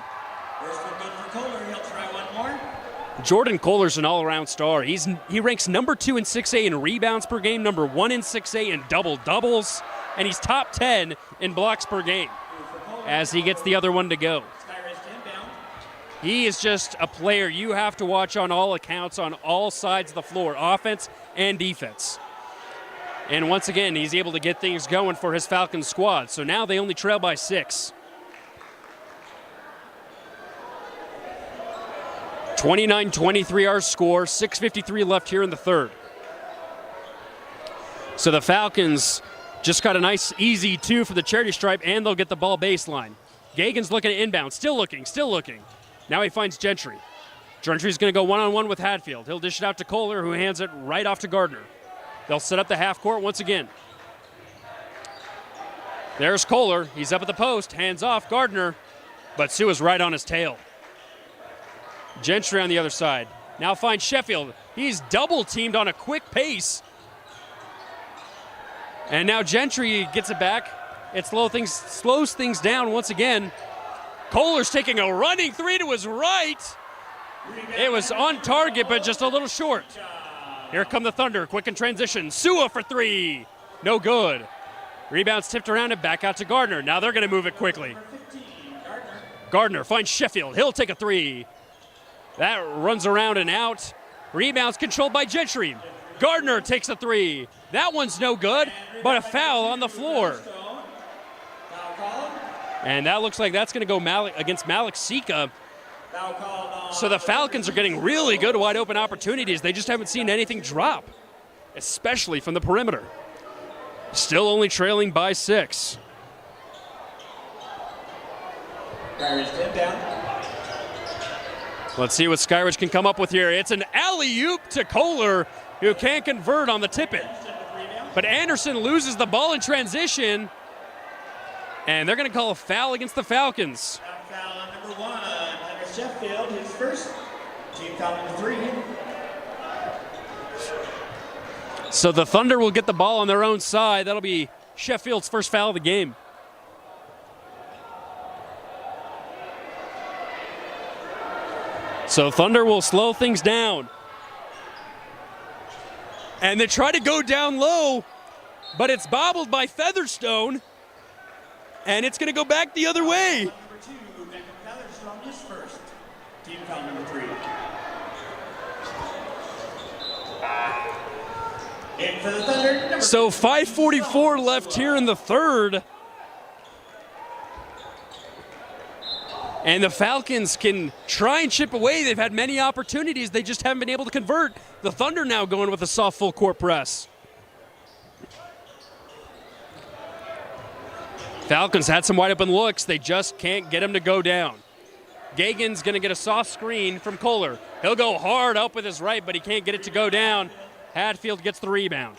First one good for Kohler. He'll try one more. Jordan Kohler's an all-around star. He ranks number 2 in 6A in rebounds per game, number 1 in 6A in double-doubles, and he's top 10 in blocks per game as he gets the other one to go. He is just a player you have to watch on all accounts, on all sides of the floor, offense and defense. And once again, he's able to get things going for his Falcons squad. So now they only trail by 6. 29-23 our score, 6:53 left here in the third. So the Falcons just got a nice easy 2 for the charity stripe, and they'll get the ball baseline. Gagan's looking at inbound, still looking. Now he finds Gentry. Gentry's going to go one-on-one with Hatfield. He'll dish it out to Kohler, who hands it right off to Gardner. They'll set up the half court once again. There's Kohler. He's up at the post. Hands off Gardner. But Sua's right on his tail. Gentry on the other side. Now finds Sheffield. He's double-teamed on a quick pace. And now Gentry gets it back. It slows things down once again. Kohler's taking a running 3 to his right. It was on target, but just a little short. Here come the Thunder, quick in transition. Sua for 3, no good. Rebounds tipped around and back out to Gardner. Now they're going to move it quickly. Gardner finds Sheffield. He'll take a 3. That runs around and out. Rebounds controlled by Gentry. Gardner takes a 3. That one's no good, but a foul on the floor. And that looks like that's going to go against Malik Sika. So the Falcons are getting really good wide open opportunities. They just haven't seen anything drop, especially from the perimeter. Still only trailing by 6. Let's see what Skyridge can come up with here. It's an alley-oop to Kohler, who can't convert on the tip-in. But Anderson loses the ball in transition, and they're going to call a foul against the Falcons. Foul on number 1, Hunter Sheffield, his first. Team foul number 3. So the Thunder will get the ball on their own side. That'll be Sheffield's first foul of the game. So Thunder will slow things down. And they try to go down low, but it's bobbled by Featherstone. And it's going to go back the other way. Number 2, Beckham Featherstone, his first. Team foul number 3. In for the Thunder. So 5:44 left here in the third. And the Falcons can try and chip away. They've had many opportunities. They just haven't been able to convert. The Thunder now going with a soft full court press. Falcons had some wide open looks. They just can't get him to go down. Gagan's going to get a soft screen from Kohler. He'll go hard up with his right, but he can't get it to go down. Hadfield gets the rebound.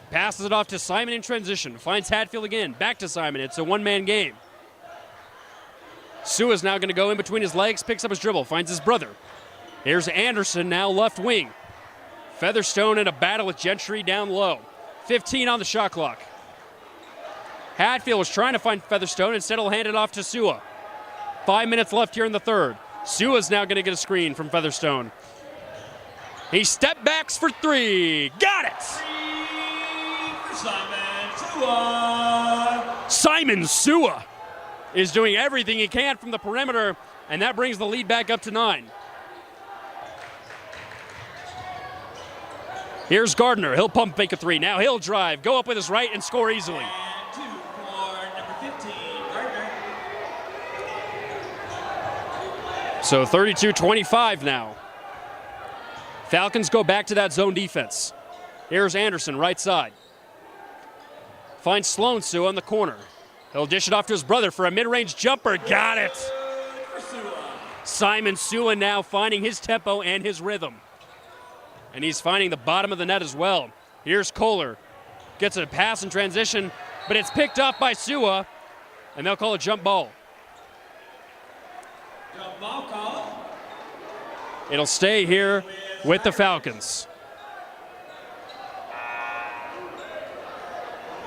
Passes it off to Simon in transition. Finds Hadfield again. Back to Simon. It's a one-man game. Sua's now going to go in between his legs, picks up his dribble, finds his brother. Here's Anderson, now left wing. Featherstone in a battle with Gentry down low. 15 on the shot clock. Hadfield was trying to find Featherstone. Instead, he'll hand it off to Sua. 5 minutes left here in the third. Sua's now going to get a screen from Featherstone. He step backs for 3. Got it! 3 for Simon Sua. Simon Sua is doing everything he can from the perimeter, and that brings the lead back up to 9. Here's Gardner. He'll pump fake a 3. Now he'll drive, go up with his right, and score easily. And 2 for number 15, Gardner. So 32-25 now. Falcons go back to that zone defense. Here's Anderson, right side. Finds Sloan Sua in the corner. He'll dish it off to his brother for a mid-range jumper. Got it! Simon Sua now finding his tempo and his rhythm. And he's finding the bottom of the net as well. Here's Kohler. Gets a pass in transition, but it's picked up by Sua, and they'll call a jump ball. Jump ball call. It'll stay here with the Falcons.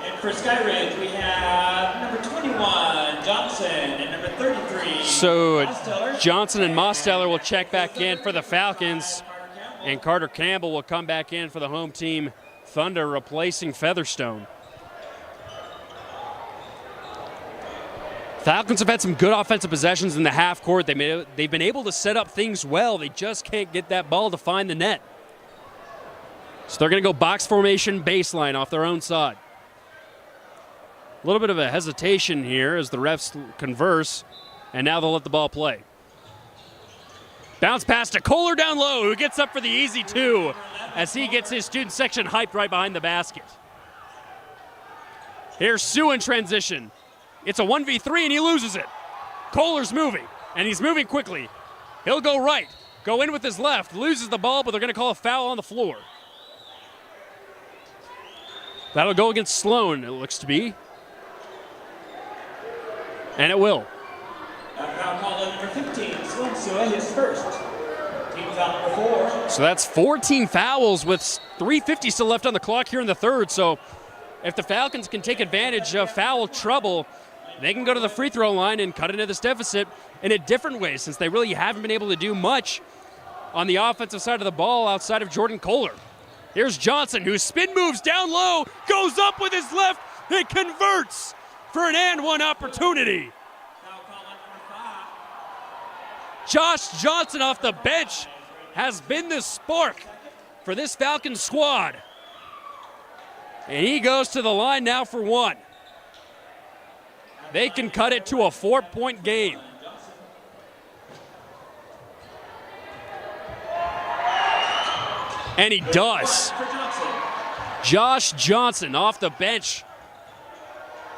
And for Skyridge, we have number 21, Johnson, and number 33, So Mosteller. Johnson and Mosteller will check back in for the Falcons, and Carter Campbell will come back in for the home team Thunder, replacing Featherstone. Falcons have had some good offensive possessions in the half court. They've been able to set up things well. They just can't get that ball to find the net. So they're going to go box formation baseline off their own side. A little bit of a hesitation here as the refs converse, and now they'll let the ball play. Bounce pass to Kohler down low, who gets up for the easy 2 as he gets his student section hyped right behind the basket. Here's Sue in transition. It's a 1v3 and he loses it. Kohler's moving, and he's moving quickly. He'll go right, go in with his left, loses the ball, but they're going to call a foul on the floor. That'll go against Sloan, it looks to be. And it will. A foul call on number 15, Sloan Sua, his first. Team foul number 4. So that's 14 fouls with 3:50 still left on the clock here in the third. So if the Falcons can take advantage of foul trouble, they can go to the free throw line and cut into this deficit in a different way, since they really haven't been able to do much on the offensive side of the ball outside of Jordan Kohler. Here's Johnson, who spin moves down low, goes up with his left, and converts for an and one opportunity. Foul call on number 5. Josh Johnson off the bench has been the spark for this Falcons squad. And he goes to the line now for 1. They can cut it to a 4-point game. And he does. For Johnson. Josh Johnson off the bench.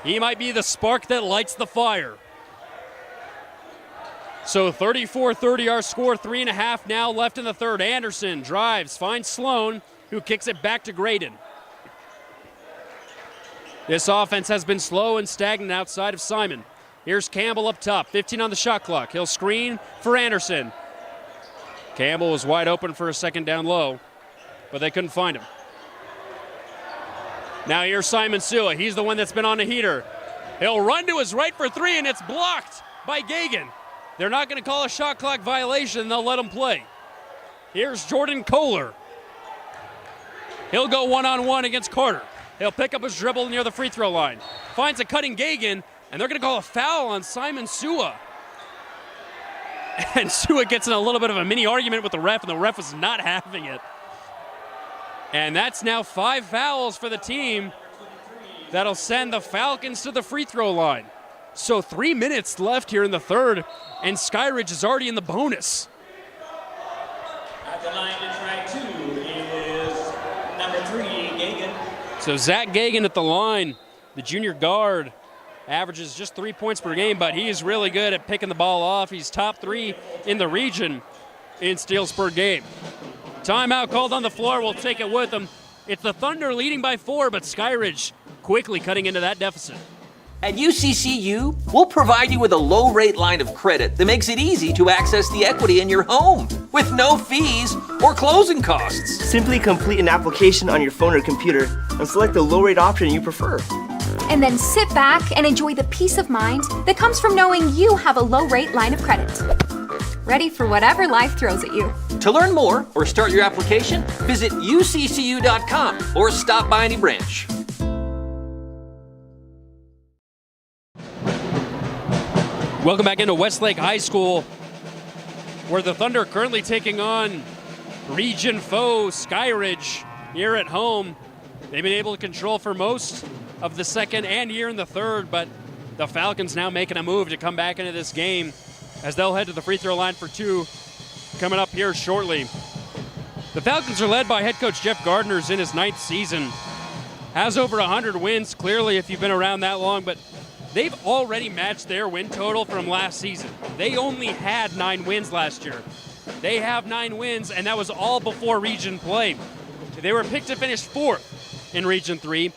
He might be the spark that lights the fire. So 34-30 our score, 3.5 now left in the third. Anderson drives, finds Sloan, who kicks it back to Graydon. This offense has been slow and stagnant outside of Simon. Here's Campbell up top, 15 on the shot clock. He'll screen for Anderson. Campbell was wide open for a second down low, but they couldn't find him. Now here's Simon Sua. He's the one that's been on a heater. He'll run to his right for three, and it's blocked by Gagan. They're not going to call a shot clock violation. They'll let him play. Here's Jordan Kohler. He'll go one-on-one against Carter. He'll pick up his dribble near the free throw line. Finds a cutting Gagan, and they're going to call a foul on Simon Sua. And Sua gets in a little bit of a mini argument with the ref, and the ref was not having it. And that's now 5 fouls for the team. That'll send the Falcons to the free throw line. So 3 minutes left here in the third, and Skyridge is already in the bonus. At the line to try 2 is number 3, Gagan. So Zach Gagan at the line, the junior guard, averages just 3 points per game, but he is really good at picking the ball off. He's top 3 in the region in steals per game. Timeout called on the floor. We'll take it with them. It's the Thunder leading by 4, but Skyridge quickly cutting into that deficit. At UCCU, we'll provide you with a low-rate line of credit that makes it easy to access the equity in your home with no fees or closing costs. Simply complete an application on your phone or computer and select the low-rate option you prefer. And then sit back and enjoy the peace of mind that comes from knowing you have a low-rate line of credit. Ready for whatever life throws at you. To learn more or start your application, visit uccu.com or stop by any branch. Welcome back into Westlake High School, where the Thunder are currently taking on region foe Skyridge here at home. They've been able to control for most of the second and here in the third, but the Falcons now making a move to come back into this game as they'll head to the free throw line for 2 coming up here shortly. The Falcons are led by head coach Jeff Gardner, who's in his 9th season. Has over 100 wins, clearly, if you've been around that long, but they've already matched their win total from last season. They only had 9 wins last year. They have 9 wins, and that was all before region play. They were picked to finish 4th in Region 3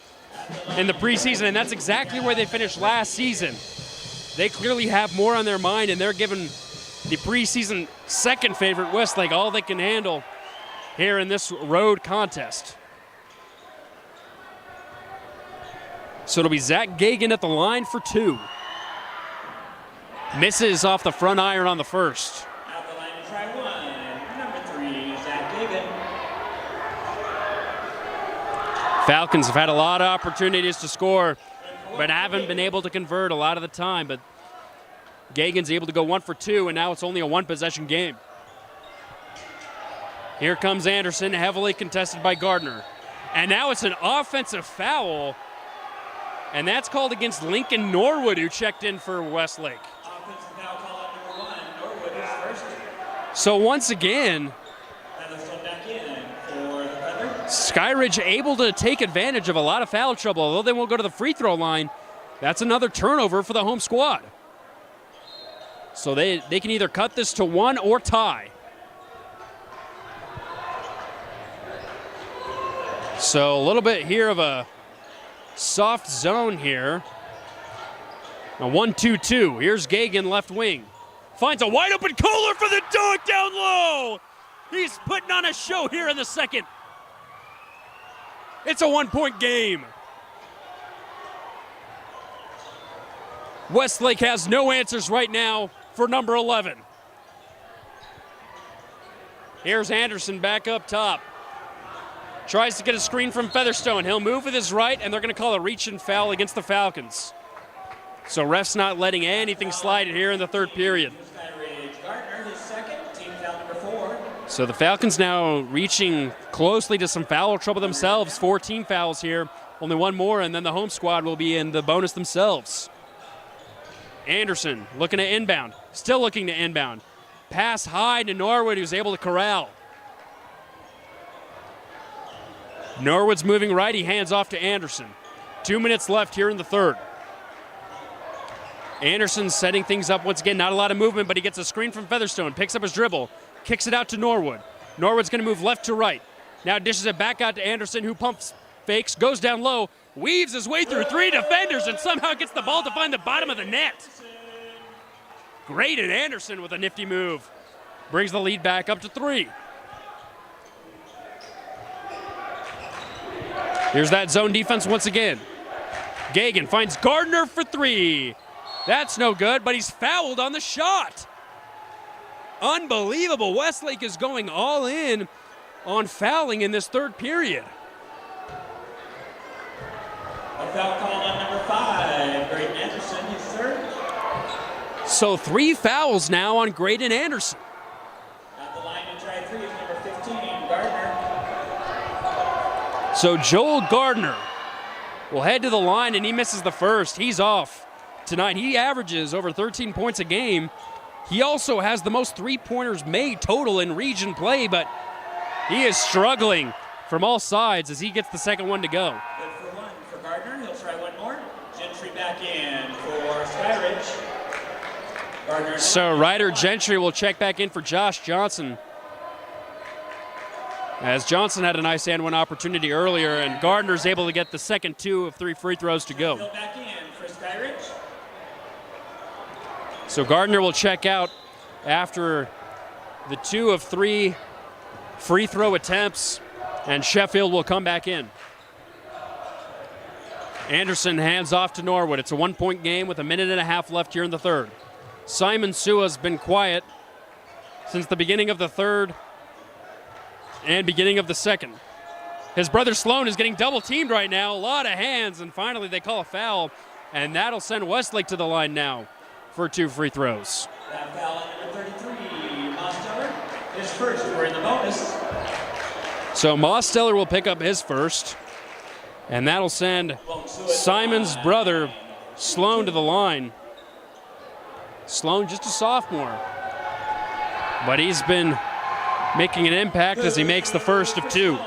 in the preseason, and that's exactly where they finished last season. They clearly have more on their mind, and they're giving the preseason second favorite Westlake all they can handle here in this road contest. So it'll be Zach Gagan at the line for 2. Misses off the front iron on the first. At the line to try 1, number 3, Zach Gagan. Falcons have had a lot of opportunities to score, but haven't been able to convert a lot of the time. But Gagan's able to go 1 for 2, and now it's only a 1-possession game. Here comes Anderson, heavily contested by Gardner. And now it's an offensive foul, and that's called against Lincoln Norwood, who checked in for Westlake. Offensive foul call on number 1, Norwood is first. So once again, And they'll come back in for the Thunder. Skyridge able to take advantage of a lot of foul trouble. Although they won't go to the free throw line, that's another turnover for the home squad. So they can either cut this to 1 or tie. So a little bit here of a soft zone here. A 1-2-2. Here's Gagan, left wing. Finds a wide open Kohler for the dunk down low. He's putting on a show here in the second. It's a 1-point game. Westlake has no answers right now for number 11. Here's Anderson back up top. Tries to get a screen from Featherstone. He'll move with his right, and they're going to call a reach and foul against the Falcons. So refs not letting anything slide here in the third period. Skyridge Gardner, his second, team foul number 4. So the Falcons now reaching closely to some foul trouble themselves. 14 fouls here, only 1 more, and then the home squad will be in the bonus themselves. Anderson looking to inbound, still looking to inbound. Pass high to Norwood, who's able to corral. Norwood's moving right, he hands off to Anderson. 2 minutes left here in the third. Anderson setting things up once again. Not a lot of movement, but he gets a screen from Featherstone, picks up his dribble, kicks it out to Norwood. Norwood's going to move left to right. Now dishes it back out to Anderson, who pumps fakes, goes down low, weaves his way through 3 defenders, and somehow gets the ball to find the bottom of the net. Great at Anderson with a nifty move. Brings the lead back up to 3. Here's that zone defense once again. Gagan finds Gardner for 3. That's no good, but he's fouled on the shot. Unbelievable. Westlake is going all in on fouling in this third period. A foul call on number 5, Graydon Anderson, his third. So 3 fouls now on Graydon Anderson. At the line to try 3 is number 15, Gardner. So Joel Gardner will head to the line, and he misses the first. He's off tonight. He averages over 13 points a game. He also has the most 3-pointers made total in region play, but he is struggling from all sides as he gets the second one to go. Good for 1 for Gardner. He'll try one more. Gentry back in for Skyridge. Gardner. So Ryder Gentry will check back in for Josh Johnson, as Johnson had a nice and one opportunity earlier, and Gardner's able to get the second 2 of 3 free throws to go. Back in for Skyridge. So Gardner will check out after the 2 of 3 free throw attempts, and Sheffield will come back in. Anderson hands off to Norwood. It's a 1-point game with a minute and a half left here in the third. Simon Sua's been quiet since the beginning of the third and beginning of the second. His brother Sloan is getting double teamed right now. A lot of hands, and finally they call a foul, and that'll send Westlake to the line now for 2 free throws. That foul on number 33, Mosteller. His first, we're in the bonus. So Mosteller will pick up his first, and that'll send Simon's brother Sloan to the line. Sloan just a sophomore, but he's been making an impact as he makes the first of 2.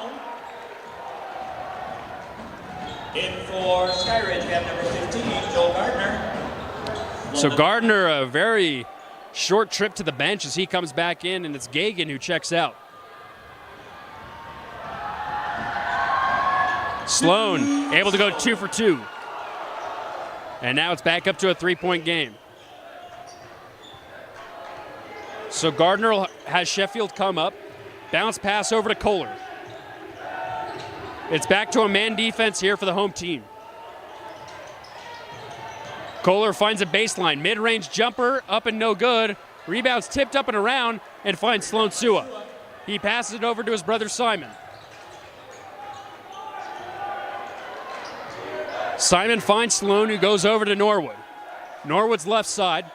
In for Skyridge, we have number 15, Joel Gardner. So Gardner, a very short trip to the bench as he comes back in, and it's Gagan who checks out. Sloan able to go 2 for 2. And now it's back up to a 3-point game. So Gardner has Sheffield come up. Bounce pass over to Kohler. It's back to a man defense here for the home team. Kohler finds a baseline. Mid-range jumper, up and no good. Rebounds tipped up and around, and finds Sloan Sua. He passes it over to his brother Simon. Simon finds Sloan, who goes over to Norwood. Norwood's left side.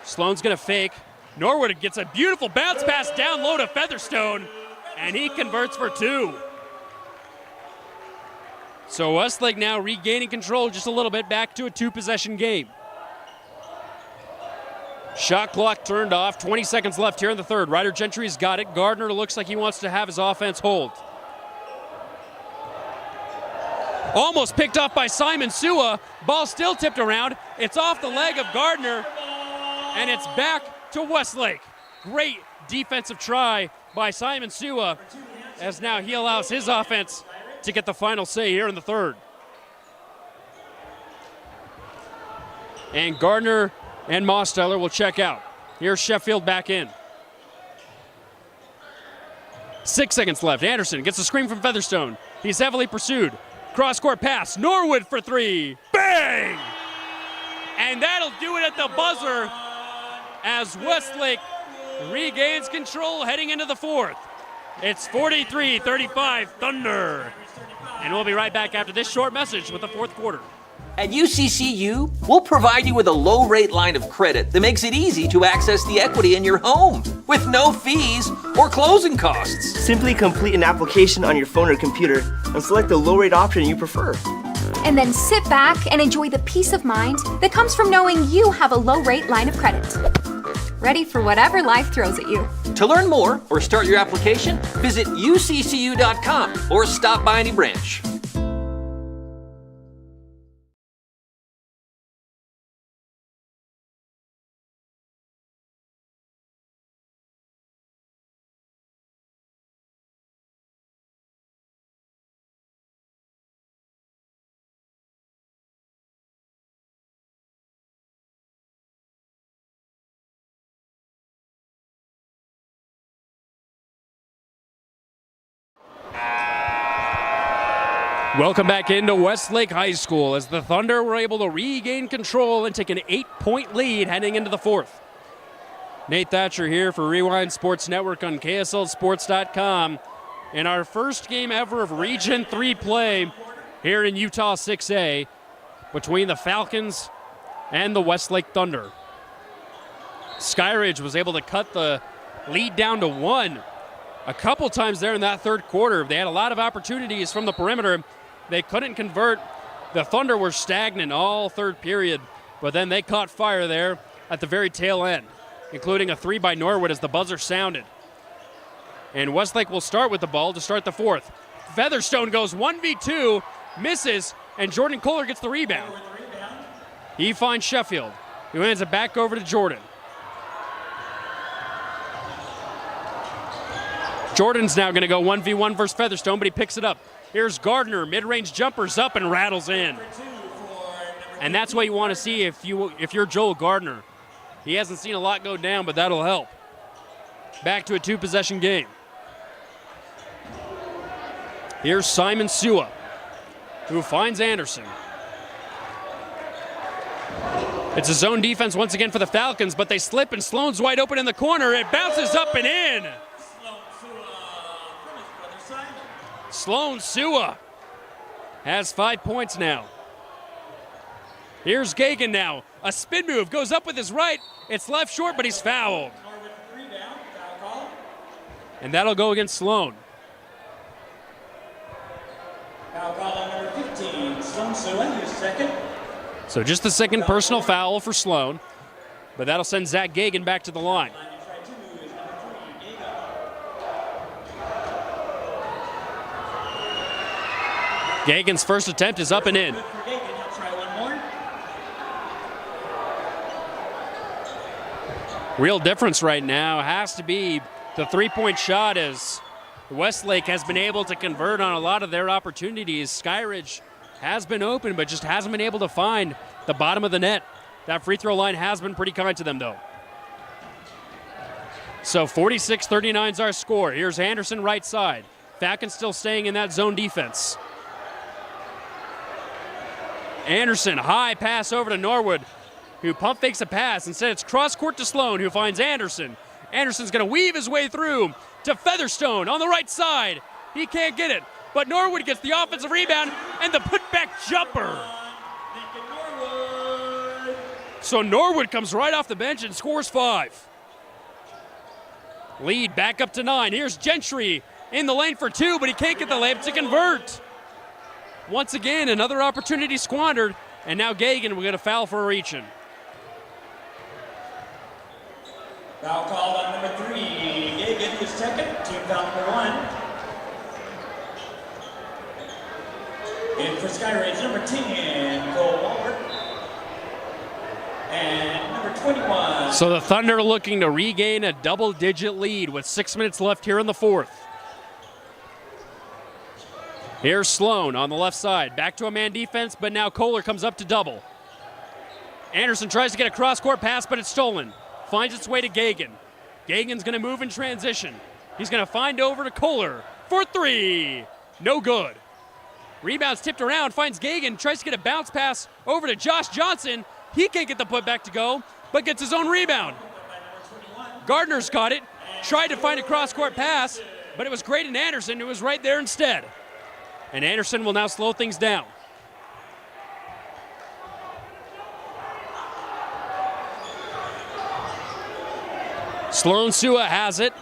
Sloan's gonna fake. Norwood gets a beautiful bounce pass down low to Featherstone, and he converts for 2. So Westlake now regaining control just a little bit, back to a 2-possession game. Shot clock turned off, 20 seconds left here in the third. Ryder Gentry's got it. Gardner looks like he wants to have his offense hold. Almost picked off by Simon Sua. Ball still tipped around. It's off the leg of Gardner, and it's back to Westlake. Great defensive try by Simon Sua, as now he allows his offense to get the final say here in the third. And Gardner and Mosteller will check out. Here's Sheffield back in. 6 seconds left. Anderson gets a screen from Featherstone. He's heavily pursued. Cross-court pass. Norwood for 3. Bang! And that'll do it at the buzzer as Westlake regains control heading into the fourth. It's 43-35 Thunder. And we'll be right back after this short message with the fourth quarter. At UCCU, we'll provide you with a low-rate line of credit that makes it easy to access the equity in your home with no fees or closing costs. Simply complete an application on your phone or computer and select the low-rate option you prefer. And then sit back and enjoy the peace of mind that comes from knowing you have a low-rate line of credit. Ready for whatever life throws at you. To learn more or start your application, visit uccu.com or stop by any branch. Welcome back into Westlake High School as the Thunder were able to regain control and take an 8-point lead heading into the fourth. Nate Thatcher here for Rewind Sports Network on KSLSports.com. In our first game ever of Region 3 play here in Utah 6A between the Falcons and the Westlake Thunder. Skyridge was able to cut the lead down to 1 a couple times there in that third quarter. They had a lot of opportunities from the perimeter. They couldn't convert. The Thunder were stagnant all third period, but then they caught fire there at the very tail end, including a 3 by Norwood as the buzzer sounded. And Westlake will start with the ball to start the fourth. Featherstone goes 1v2, misses, and Jordan Kohler gets the rebound. He finds Sheffield, who hands it back over to Jordan. Jordan's now going to go 1v1 versus Featherstone, but he picks it up. Here's Gardner, mid-range jumpers up and rattles in. And that's what you want to see if you're Joel Gardner. He hasn't seen a lot go down, but that'll help. Back to a 2-possession game. Here's Simon Sua, who finds Anderson. It's a zone defense once again for the Falcons, but they slip and Sloan's wide open in the corner. It bounces up and in. Sloan Sua has 5 points now. Here's Gagan now. A spin move, goes up with his right. It's left short, but he's fouled. And that'll go against Sloan. Foul call on number 15, Sloan Sua, his second. So just the second personal foul for Sloan, but that'll send Zach Gagan back to the line. Gagan's first attempt is up and in. Real difference right now has to be the three-point shot, as Westlake has been able to convert on a lot of their opportunities. Skyridge has been open, but just hasn't been able to find the bottom of the net. That free throw line has been pretty kind to them, though. So 46-39 is our score. Here's Anderson right side. Falcons still staying in that zone defense. Anderson, high pass over to Norwood, who pump fakes a pass. Instead, it's cross court to Sloan, who finds Anderson. Anderson's going to weave his way through to Featherstone on the right side. He can't get it, but Norwood gets the offensive rebound and the putback jumper. So Norwood comes right off the bench and scores 5. Lead back up to 9. Here's Gentry in the lane for 2, but he can't get the layup to convert. Once again, another opportunity squandered, and now Gagan will get a foul for reaching. Foul called on number 3, Gagan, his second, team foul number 1. In for Skyridge, number 10, Cole Walbert. And number 21. So the Thunder looking to regain a double-digit lead with 6 minutes left here in the fourth. Here's Sloan on the left side. Back to a man defense, but now Kohler comes up to double. Anderson tries to get a cross-court pass, but it's stolen. Finds its way to Gagan. Gagan's going to move in transition. He's going to find over to Kohler for 3. No good. Rebounds tipped around, finds Gagan, tries to get a bounce pass over to Josh Johnson. He can't get the putback to go, but gets his own rebound. Gardner's got it, tried to find a cross-court pass, but it was Graydon Anderson who was right there instead. And Anderson will now slow things down. Sloan Sua has it,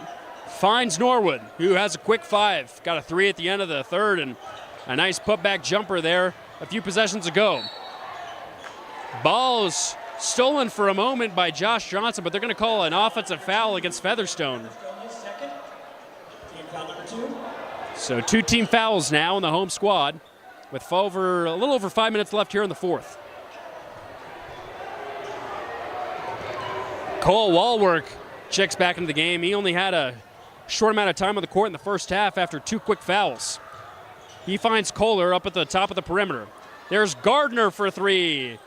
finds Norwood, who has a quick 5. Got a 3 at the end of the third, and a nice putback jumper there a few possessions ago. Ball's stolen for a moment by Josh Johnson, but they're going to call an offensive foul against Featherstone. So 2 team fouls now in the home squad with a little over 5 minutes left here in the fourth. Cole Walwork checks back into the game. He only had a short amount of time on the court in the first half after 2 quick fouls. He finds Kohler up at the top of the perimeter. There's Gardner for 3.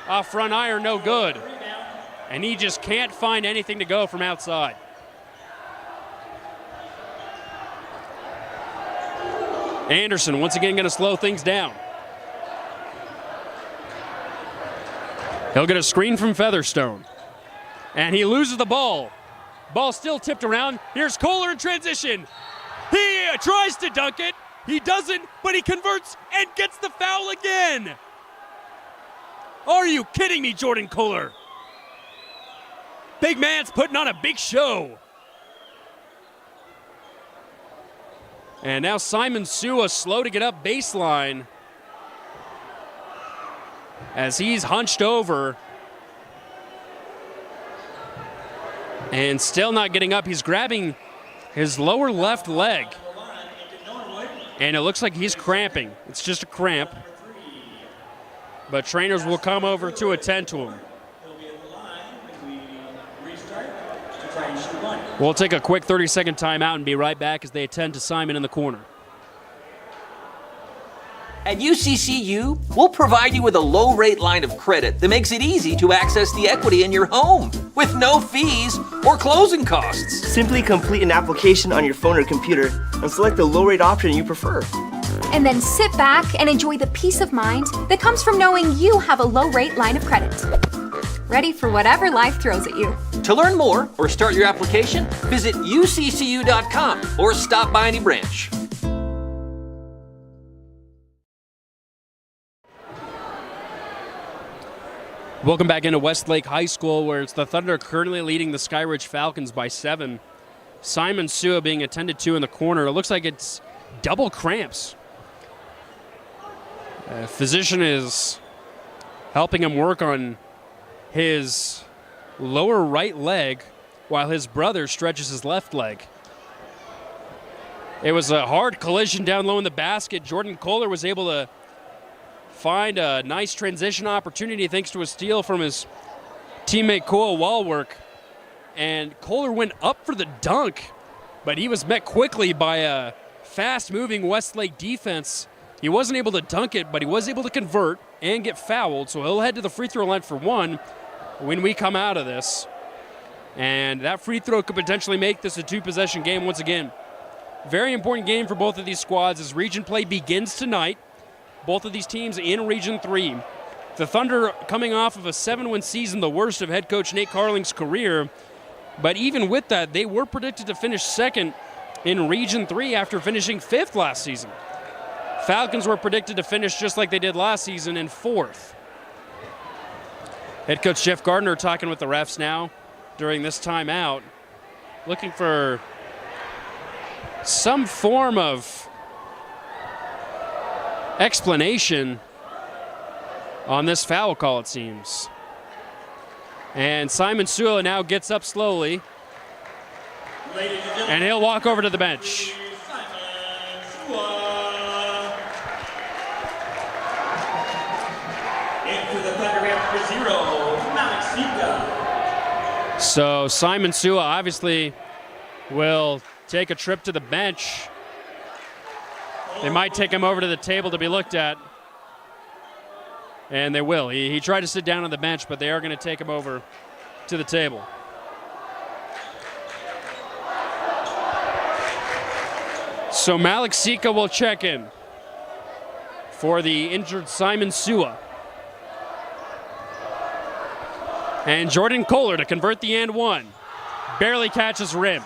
Off front iron, no good. And he just can't find anything to go from outside. Anderson once again going to slow things down. He'll get a screen from Featherstone. And he loses the ball. Ball still tipped around. Here's Kohler in transition. He tries to dunk it. He doesn't, but he converts and gets the foul again. Are you kidding me, Jordan Kohler? Big man's putting on a big show. And now Simon Sua slow to get up baseline as he's hunched over and still not getting up. He's grabbing his lower left leg, and it looks like he's cramping. It's just a cramp, but trainers will come over to attend to him. We'll take a quick 30-second timeout and be right back as they attend to Simon in the corner. At UCCU, we'll provide you with a low-rate line of credit that makes it easy to access the equity in your home with no fees or closing costs. Simply complete an application on your phone or computer and select the low-rate option you prefer. And then sit back and enjoy the peace of mind that comes from knowing you have a low-rate line of credit. Ready for whatever life throws at you. To learn more or start your application, visit uccu.com or stop by any branch. Welcome back into Westlake High School, where it's the Thunder currently leading the Skyridge Falcons by 7. Simon Sua being attended to in the corner. It looks like it's double cramps. Physician is helping him work on his lower right leg while his brother stretches his left leg. It was a hard collision down low in the basket. Jordan Kohler was able to find a nice transition opportunity thanks to a steal from his teammate Koa Walwork. And Kohler went up for the dunk, but he was met quickly by a fast-moving Westlake defense. He wasn't able to dunk it, but he was able to convert and get fouled, so he'll head to the free throw line for one when we come out of this. And that free throw could potentially make this a two-possession game once again. Very important game for both of these squads as region play begins tonight. Both of these teams in Region 3. The Thunder coming off of a 7-win season, the worst of head coach Nate Carling's career. But even with that, they were predicted to finish second in Region 3 after finishing 5th last season. Falcons were predicted to finish just like they did last season in 4th. Head coach Jeff Gardner talking with the refs now during this timeout, looking for some form of explanation on this foul call, it seems. And Simon Sua now gets up slowly, and he'll walk over to the bench. So Simon Sua obviously will take a trip to the bench. They might take him over to the table to be looked at. And they will. He tried to sit down on the bench, but they are going to take him over to the table. So Malik Sika will check in for the injured Simon Sua. And Jordan Kohler to convert the and one. Barely catches rim.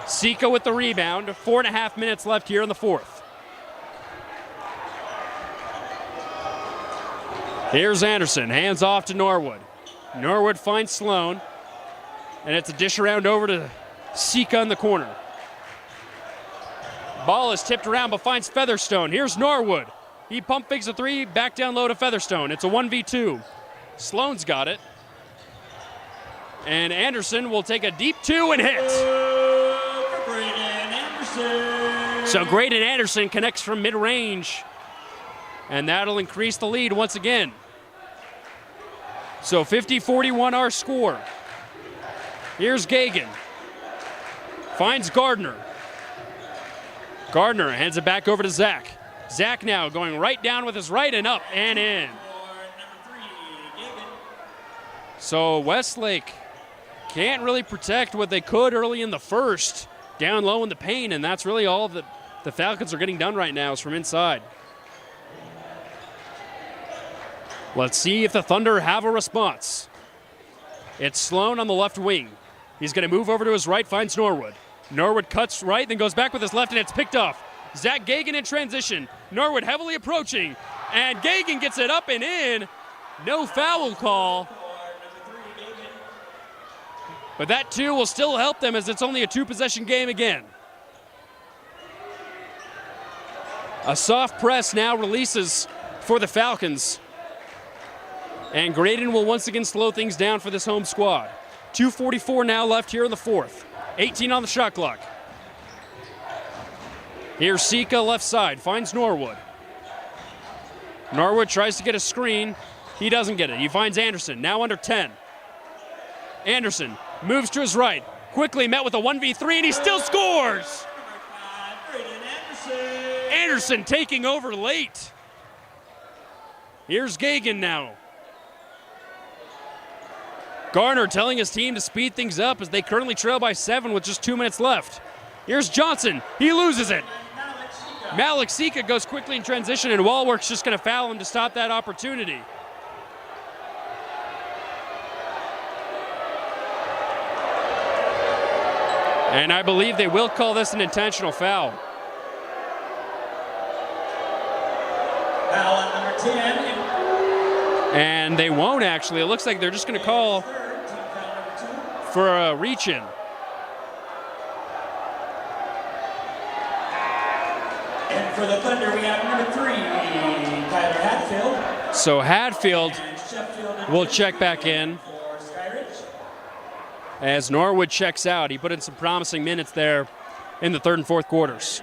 Sika with the rebound. 4.5 minutes left here in the fourth. Here's Anderson. Hands off to Norwood. Norwood finds Sloan. And it's a dish around over to Sika in the corner. Ball is tipped around but finds Featherstone. Here's Norwood. He pump fakes a three. Back down low to Featherstone. It's a 1v2. Sloan's got it. And Anderson will take a deep two and hit. So Graydon Anderson connects from mid-range. And that'll increase the lead once again. So 50-41 our score. Here's Gagan. Finds Gardner. Gardner hands it back over to Zach. Zach now going right down with his right and up and in. So Westlake can't really protect what they could early in the first. down low in the paint, and that's really all that the Falcons are getting done right now is from inside. Let's see if the Thunder have a response. It's Sloan on the left wing. He's going to move over to his right, finds Norwood. Norwood cuts right, then goes back with his left, and it's picked off. Zach Gagan in transition. Norwood heavily approaching, and Gagan gets it up and in. No foul call. But that, too, will still help them as it's only a two-possession game again. A soft press now releases for the Falcons. And Graydon will once again slow things down for this home squad. 2:44 now left here in the fourth. 18 on the shot clock. Here's Sika left side, finds Norwood. Norwood tries to get a screen. He doesn't get it. He finds Anderson, now under 10. Anderson moves to his right, quickly met with a 1v3, and he still scores! Anderson taking over late. Here's Gagan now. Garner telling his team to speed things up as they currently trail by 7 with just 2 minutes left. Here's Johnson. He loses it. Malik Sika goes quickly in transition, and Wallwork's just going to foul him to stop that opportunity. And I believe they will call this an intentional foul. Foul on number 10. And they won't actually. It looks like they're just going to call for a reach-in. And for the Thunder, we have number 3, Tyler Hatfield. So Hatfield And Sheffield will check back in for Skyridge. as Norwood checks out. He put in some promising minutes there in the third and fourth quarters.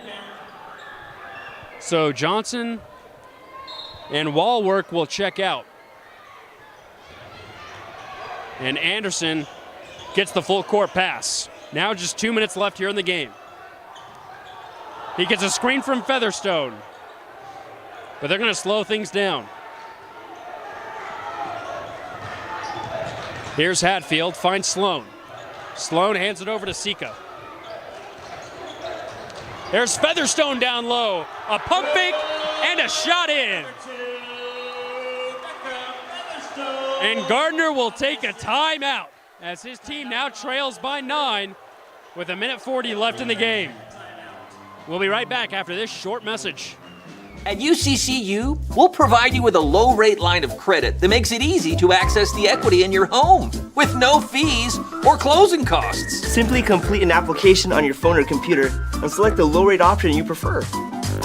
So Johnson and Wallwork will check out. And Anderson gets the full court pass. Now just 2 minutes left here in the game. He gets a screen from Featherstone, but they're going to slow things down. Here's Hatfield, finds Sloan. Sloan hands it over to Sika. There's Featherstone down low. A pump fake and a shot in. And Gardner will take a timeout as his team now trails by 9 with 1:40 left in the game. We'll be right back after this short message. At UCCU, we'll provide you with a low-rate line of credit that makes it easy to access the equity in your home with no fees or closing costs. Simply complete an application on your phone or computer and select the low-rate option you prefer.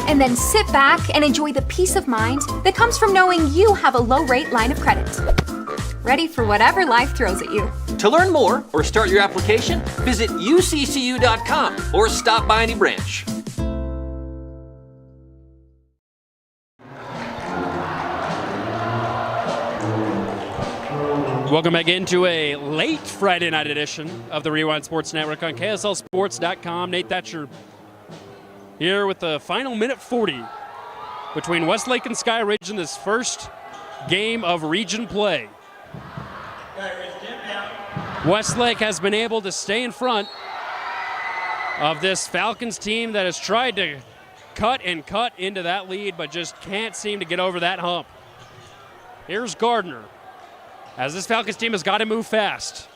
And then sit back and enjoy the peace of mind that comes from knowing you have a low-rate line of credit. Ready for whatever life throws at you. To learn more or start your application, visit uccu.com or stop by any branch. Welcome back into a late Friday night edition of the Rewind Sports Network on KSLSports.com. Nate Thatcher here with the final 1:40 between Westlake and Skyridge in this first game of region play. Westlake has been able to stay in front of this Falcons team that has tried to cut into that lead, but just can't seem to get over that hump. Here's Gardner, as this Falcons team has got to move fast.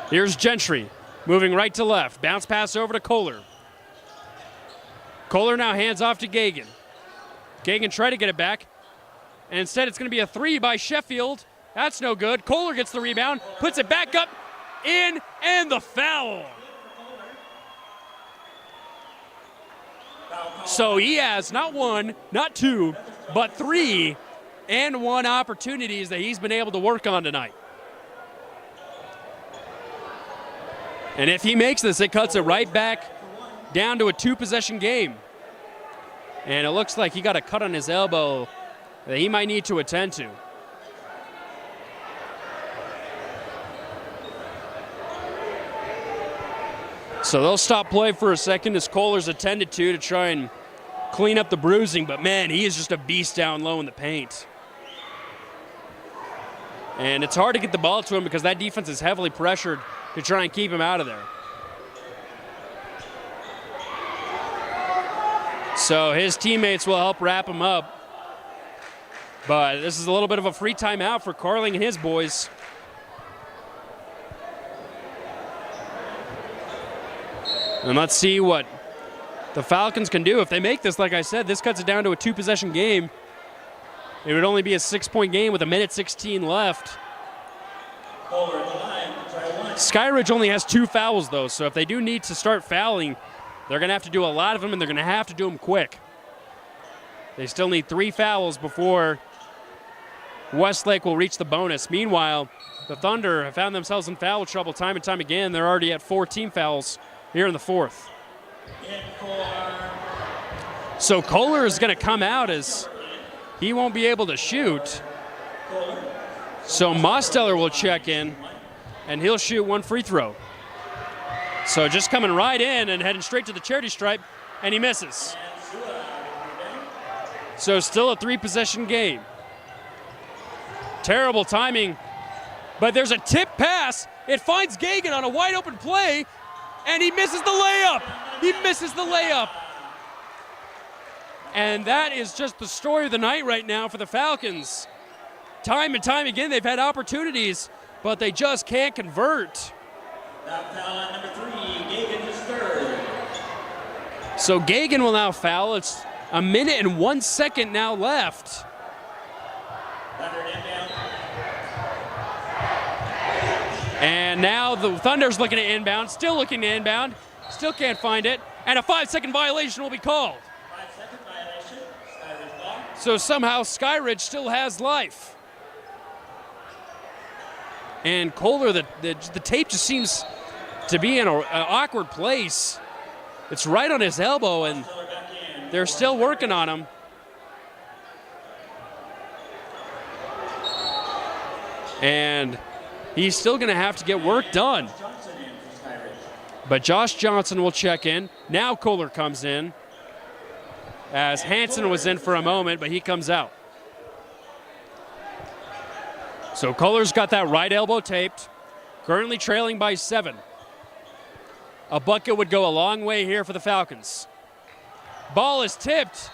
Here's Gentry, moving right to left. Bounce pass over to Kohler. Kohler now hands off to Gagan. Gagan tried to get it back, and instead it's going to be a 3 by Sheffield. That's no good. Kohler gets the rebound, puts it back up, in, and the foul. So he has not 1, not 2, but 3 and 1 opportunities that he's been able to work on tonight. And if he makes this, it cuts it right back down to a 2-possession game. And it looks like he got a cut on his elbow that he might need to attend to. So they'll stop play for a second as Kohler's attended to try and clean up the bruising. But, man, he is just a beast down low in the paint. And it's hard to get the ball to him because that defense is heavily pressured to try and keep him out of there. So his teammates will help wrap him up. But this is a little bit of a free timeout for Carling and his boys. And let's see what the Falcons can do. If they make this, like I said, this cuts it down to a 2-possession game. It would only be a 6-point game with 1:16 left. Skyridge only has 2 fouls, though, so if they do need to start fouling, they're going to have to do a lot of them, and they're going to have to do them quick. They still need 3 fouls before Westlake will reach the bonus. Meanwhile, the Thunder have found themselves in foul trouble time and time again. They're already at 4 team fouls here in the 4th. So Kohler is going to come out as he won't be able to shoot. So Mosteller will check in, and he'll shoot 1 free throw. So just coming right in and heading straight to the charity stripe, and he misses. So still a 3-possession game. Terrible timing, but there's a tip pass. It finds Gagan on a wide open play, and he misses the layup. He misses the layup. And that is just the story of the night right now for the Falcons. Time and time again, they've had opportunities, but they just can't convert. That foul on number 3, Gagan is 3rd. So Gagan will now foul. It's 1 minute and 1 second now left. And now the Thunder's looking at inbound, still looking to inbound, still can't find it, and a 5-second violation will be called. 5-second violation, Skyridge ball. So somehow Skyridge still has life. And Kohler, the tape just seems to be in an awkward place. It's right on his elbow, and they're still working on him. And he's still going to have to get work done. But Josh Johnson will check in. Now Kohler comes in, as Hansen was in for a moment, but he comes out. So Kohler's got that right elbow taped, currently trailing by 7. A bucket would go a long way here for the Falcons. Ball is tipped,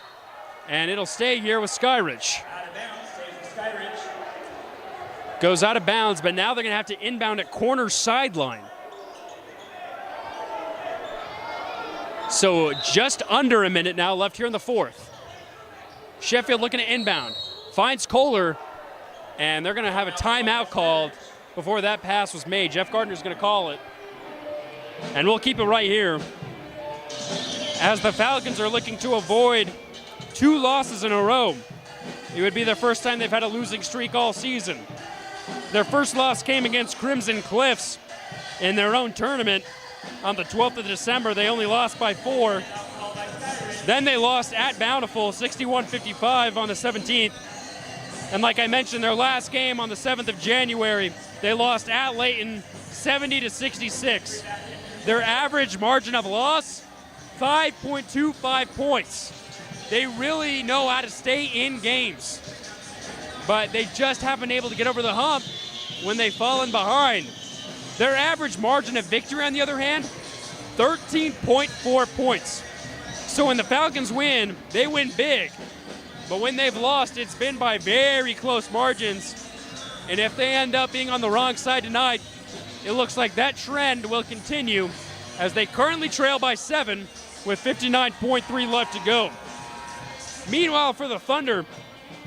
and it'll stay here with Skyridge. Out of bounds, stays with Skyridge. Goes out of bounds, but now they're going to have to inbound at corner sideline. So just under a minute now left here in the 4th. Sheffield looking to inbound. Finds Kohler, and they're going to have a timeout called before that pass was made. Jeff Gardner's going to call it. And we'll keep it right here as the Falcons are looking to avoid 2 losses in a row. It would be their first time they've had a losing streak all season. Their first loss came against Crimson Cliffs in their own tournament on the 12th of December. They only lost by 4. Then they lost at Bountiful 61-55 on the 17th. And like I mentioned, their last game on the 7th of January, they lost at Layton 70-66. Their average margin of loss, 5.25 points. They really know how to stay in games, but they just haven't been able to get over the hump when they've fallen behind. Their average margin of victory, on the other hand, 13.4 points. So when the Falcons win, they win big. But when they've lost, it's been by very close margins. And if they end up being on the wrong side tonight, it looks like that trend will continue as they currently trail by 7 with 59.3 left to go. Meanwhile, for the Thunder,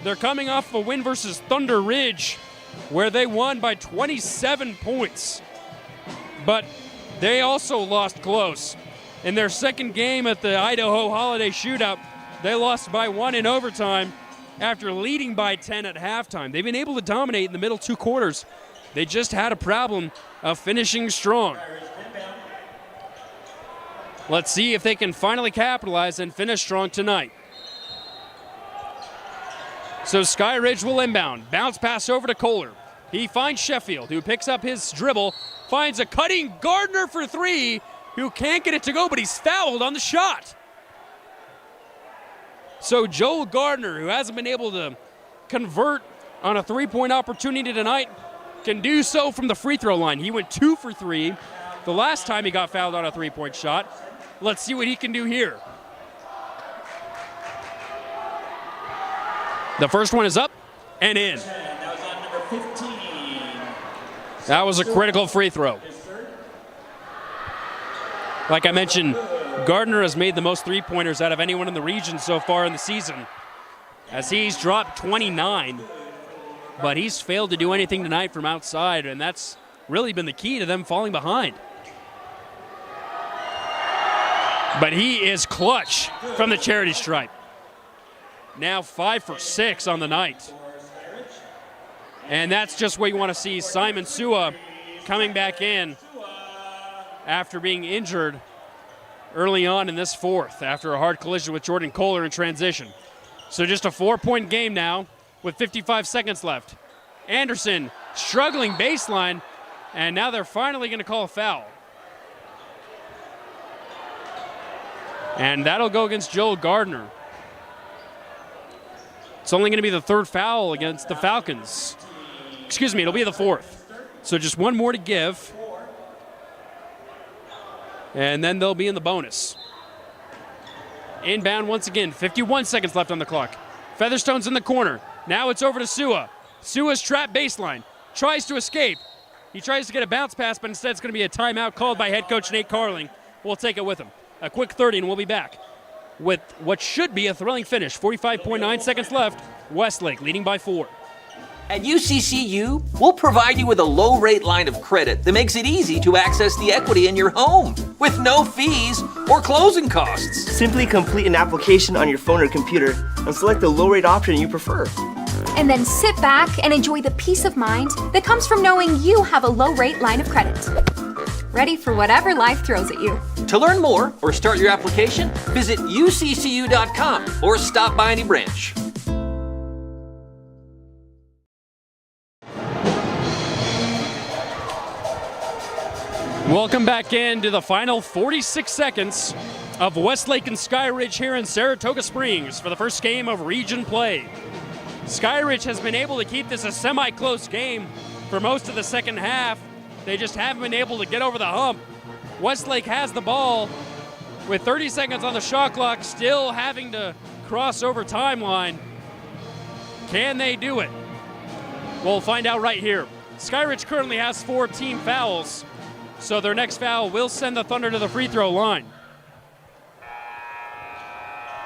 they're coming off a win versus Thunder Ridge, where they won by 27 points. But they also lost close. In their second game at the Idaho Holiday Shootout, they lost by 1 in overtime after leading by 10 at halftime. They've been able to dominate in the middle 2 quarters. They just had a problem of finishing strong. Let's see if they can finally capitalize and finish strong tonight. So Skyridge will inbound. Bounce pass over to Kohler. He finds Sheffield, who picks up his dribble, finds a cutting Gardner for 3, who can't get it to go, but he's fouled on the shot. So Joel Gardner, who hasn't been able to convert on a 3-point opportunity tonight, can do so from the free throw line. He went 2 for 3 the last time he got fouled on a 3-point shot. Let's see what he can do here. The first one is up and in. And that was on number 15. That was a critical free throw. Like I mentioned, Gardner has made the most three-pointers out of anyone in the region so far in the season, as he's dropped 29, but he's failed to do anything tonight from outside, and that's really been the key to them falling behind. But he is clutch from the charity stripe. Now 5 for 6 on the night. And that's just what you want to see. Simon Sua coming back in after being injured early on in this fourth after a hard collision with Jordan Kohler in transition. So just a 4-point game now with 55 seconds left. Anderson struggling baseline, and now they're finally going to call a foul. And that'll go against Joel Gardner. It's only going to be the third foul against the Falcons. Excuse me, it'll be the fourth. So just one more to give. And then they'll be in the bonus. Inbound once again, 51 seconds left on the clock. Featherstone's in the corner. Now it's over to Sua. Sua's trapped baseline. Tries to escape. He tries to get a bounce pass, but instead it's going to be a timeout called by head coach Nate Carling. We'll take it with him. A quick 30 and we'll be back with what should be a thrilling finish. 45.9 seconds left. Westlake leading by 4. At UCCU, we'll provide you with a low-rate line of credit that makes it easy to access the equity in your home with no fees or closing costs. Simply complete an application on your phone or computer and select the low-rate option you prefer. And then sit back and enjoy the peace of mind that comes from knowing you have a low-rate line of credit. Ready for whatever life throws at you. To learn more or start your application, visit uccu.com or stop by any branch. Welcome back into the final 46 seconds of Westlake and Skyridge here in Saratoga Springs for the first game of region play. Skyridge has been able to keep this a semi-close game for most of the second half. They just haven't been able to get over the hump. Westlake has the ball with 30 seconds on the shot clock, still having to cross over timeline. Can they do it? We'll find out right here. Skyridge currently has 4 team fouls, so their next foul will send the Thunder to the free throw line.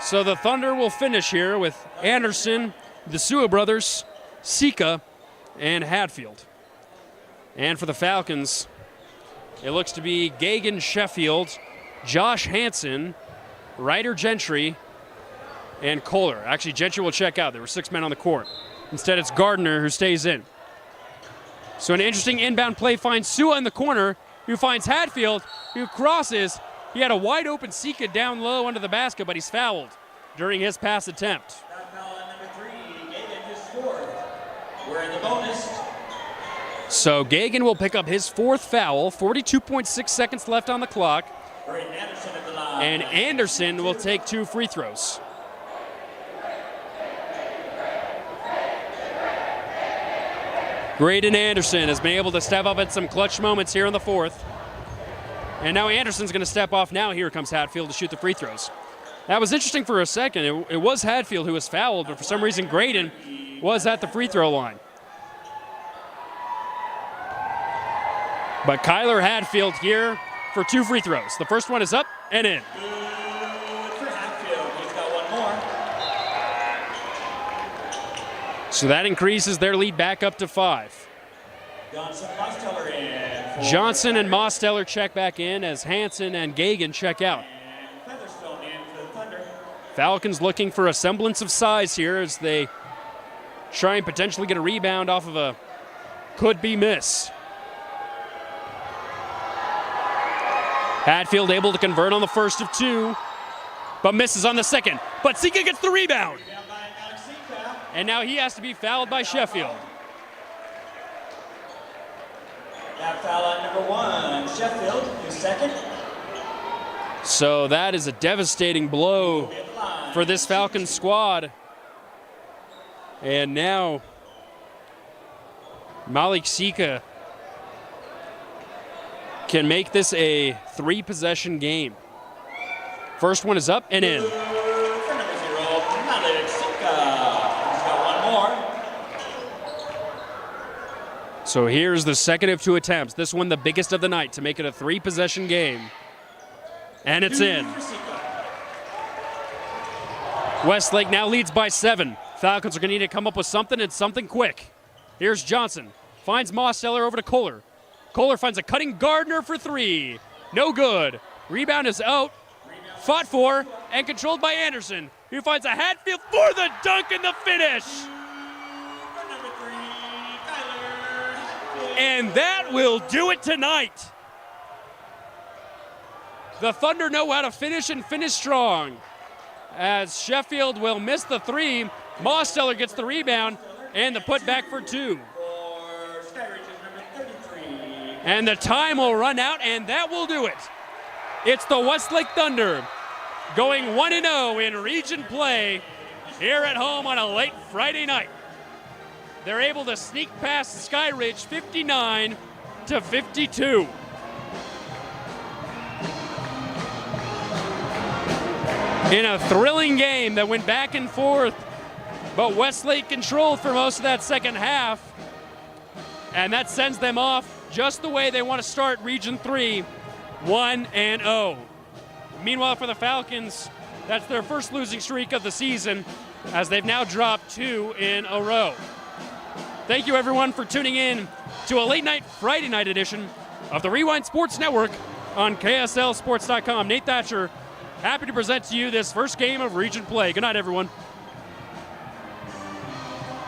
So the Thunder will finish here with Anderson, the Sua brothers, Sika, and Hatfield. And for the Falcons, it looks to be Gagan Sheffield, Josh Hansen, Ryder Gentry, and Kohler. Actually, Gentry will check out. There were 6 men on the court. Instead, it's Gardner who stays in. So an interesting inbound play finds Sua in the corner, who finds Hatfield, who crosses. He had a wide open Sika down low under the basket, but he's fouled during his pass attempt. That foul on number 3, Gagan his 4th. We're in the bonus. So Gagan will pick up his 4th foul, 42.6 seconds left on the clock. Braden Anderson at the line. And Anderson will take 2 free throws. Braden Anderson has been able to step up at some clutch moments here in the 4th. And now Anderson's going to step off now. Here comes Hatfield to shoot the free throws. That was interesting for a second. It was Hatfield who was fouled, but for some reason Graydon was at the free throw line. But Kyler Hatfield here for 2 free throws. The first one is up and in. Good for Hatfield. He's got one more. So that increases their lead back up to 5. Johnson Mosteller in. Johnson and Mosteller check back in as Hansen and Gagan check out. And Featherstone in for the Thunder. Falcons looking for a semblance of size here as they try and potentially get a rebound off of a could-be miss. Hatfield able to convert on the first of 2, but misses on the second. But Sika gets the rebound. Down by Alex Sika. And now he has to be fouled by Sheffield. That foul on number 1, Sheffield, his 2nd. So that is a devastating blow for this Falcons squad. And now Malik Sika can make this a 3-possession game. First one is up and in. For number 0, Malik Sika. He's got So here's the second of 2 attempts. This one the biggest of the night to make it a 3-possession game. And it's in. Westlake now leads by 7. Falcons are going to need to come up with something and something quick. Here's Johnson. Finds Mosteller over to Kohler. Kohler finds a cutting Gardner for 3. No good. Rebound is out. Fought for and controlled by Anderson, who finds a Hatfield for the dunk and the finish. And that will do it tonight. The Thunder know how to finish and finish strong. As Sheffield will miss the 3, Mosteller gets the rebound and the putback for 2. And the time will run out, and that will do it. It's the Westlake Thunder going 1-0 in region play here at home on a late Friday night. They're able to sneak past Skyridge 59-52. In a thrilling game that went back and forth, but Westlake controlled for most of that second half, and that sends them off just the way they want to start Region 3, 1-0. Meanwhile, for the Falcons, that's their first losing streak of the season, as they've now dropped 2 in a row. Thank you, everyone, for tuning in to a late night Friday night edition of the Rewind Sports Network on KSLSports.com. Nate Thatcher, happy to present to you this first game of region play. Good night, everyone.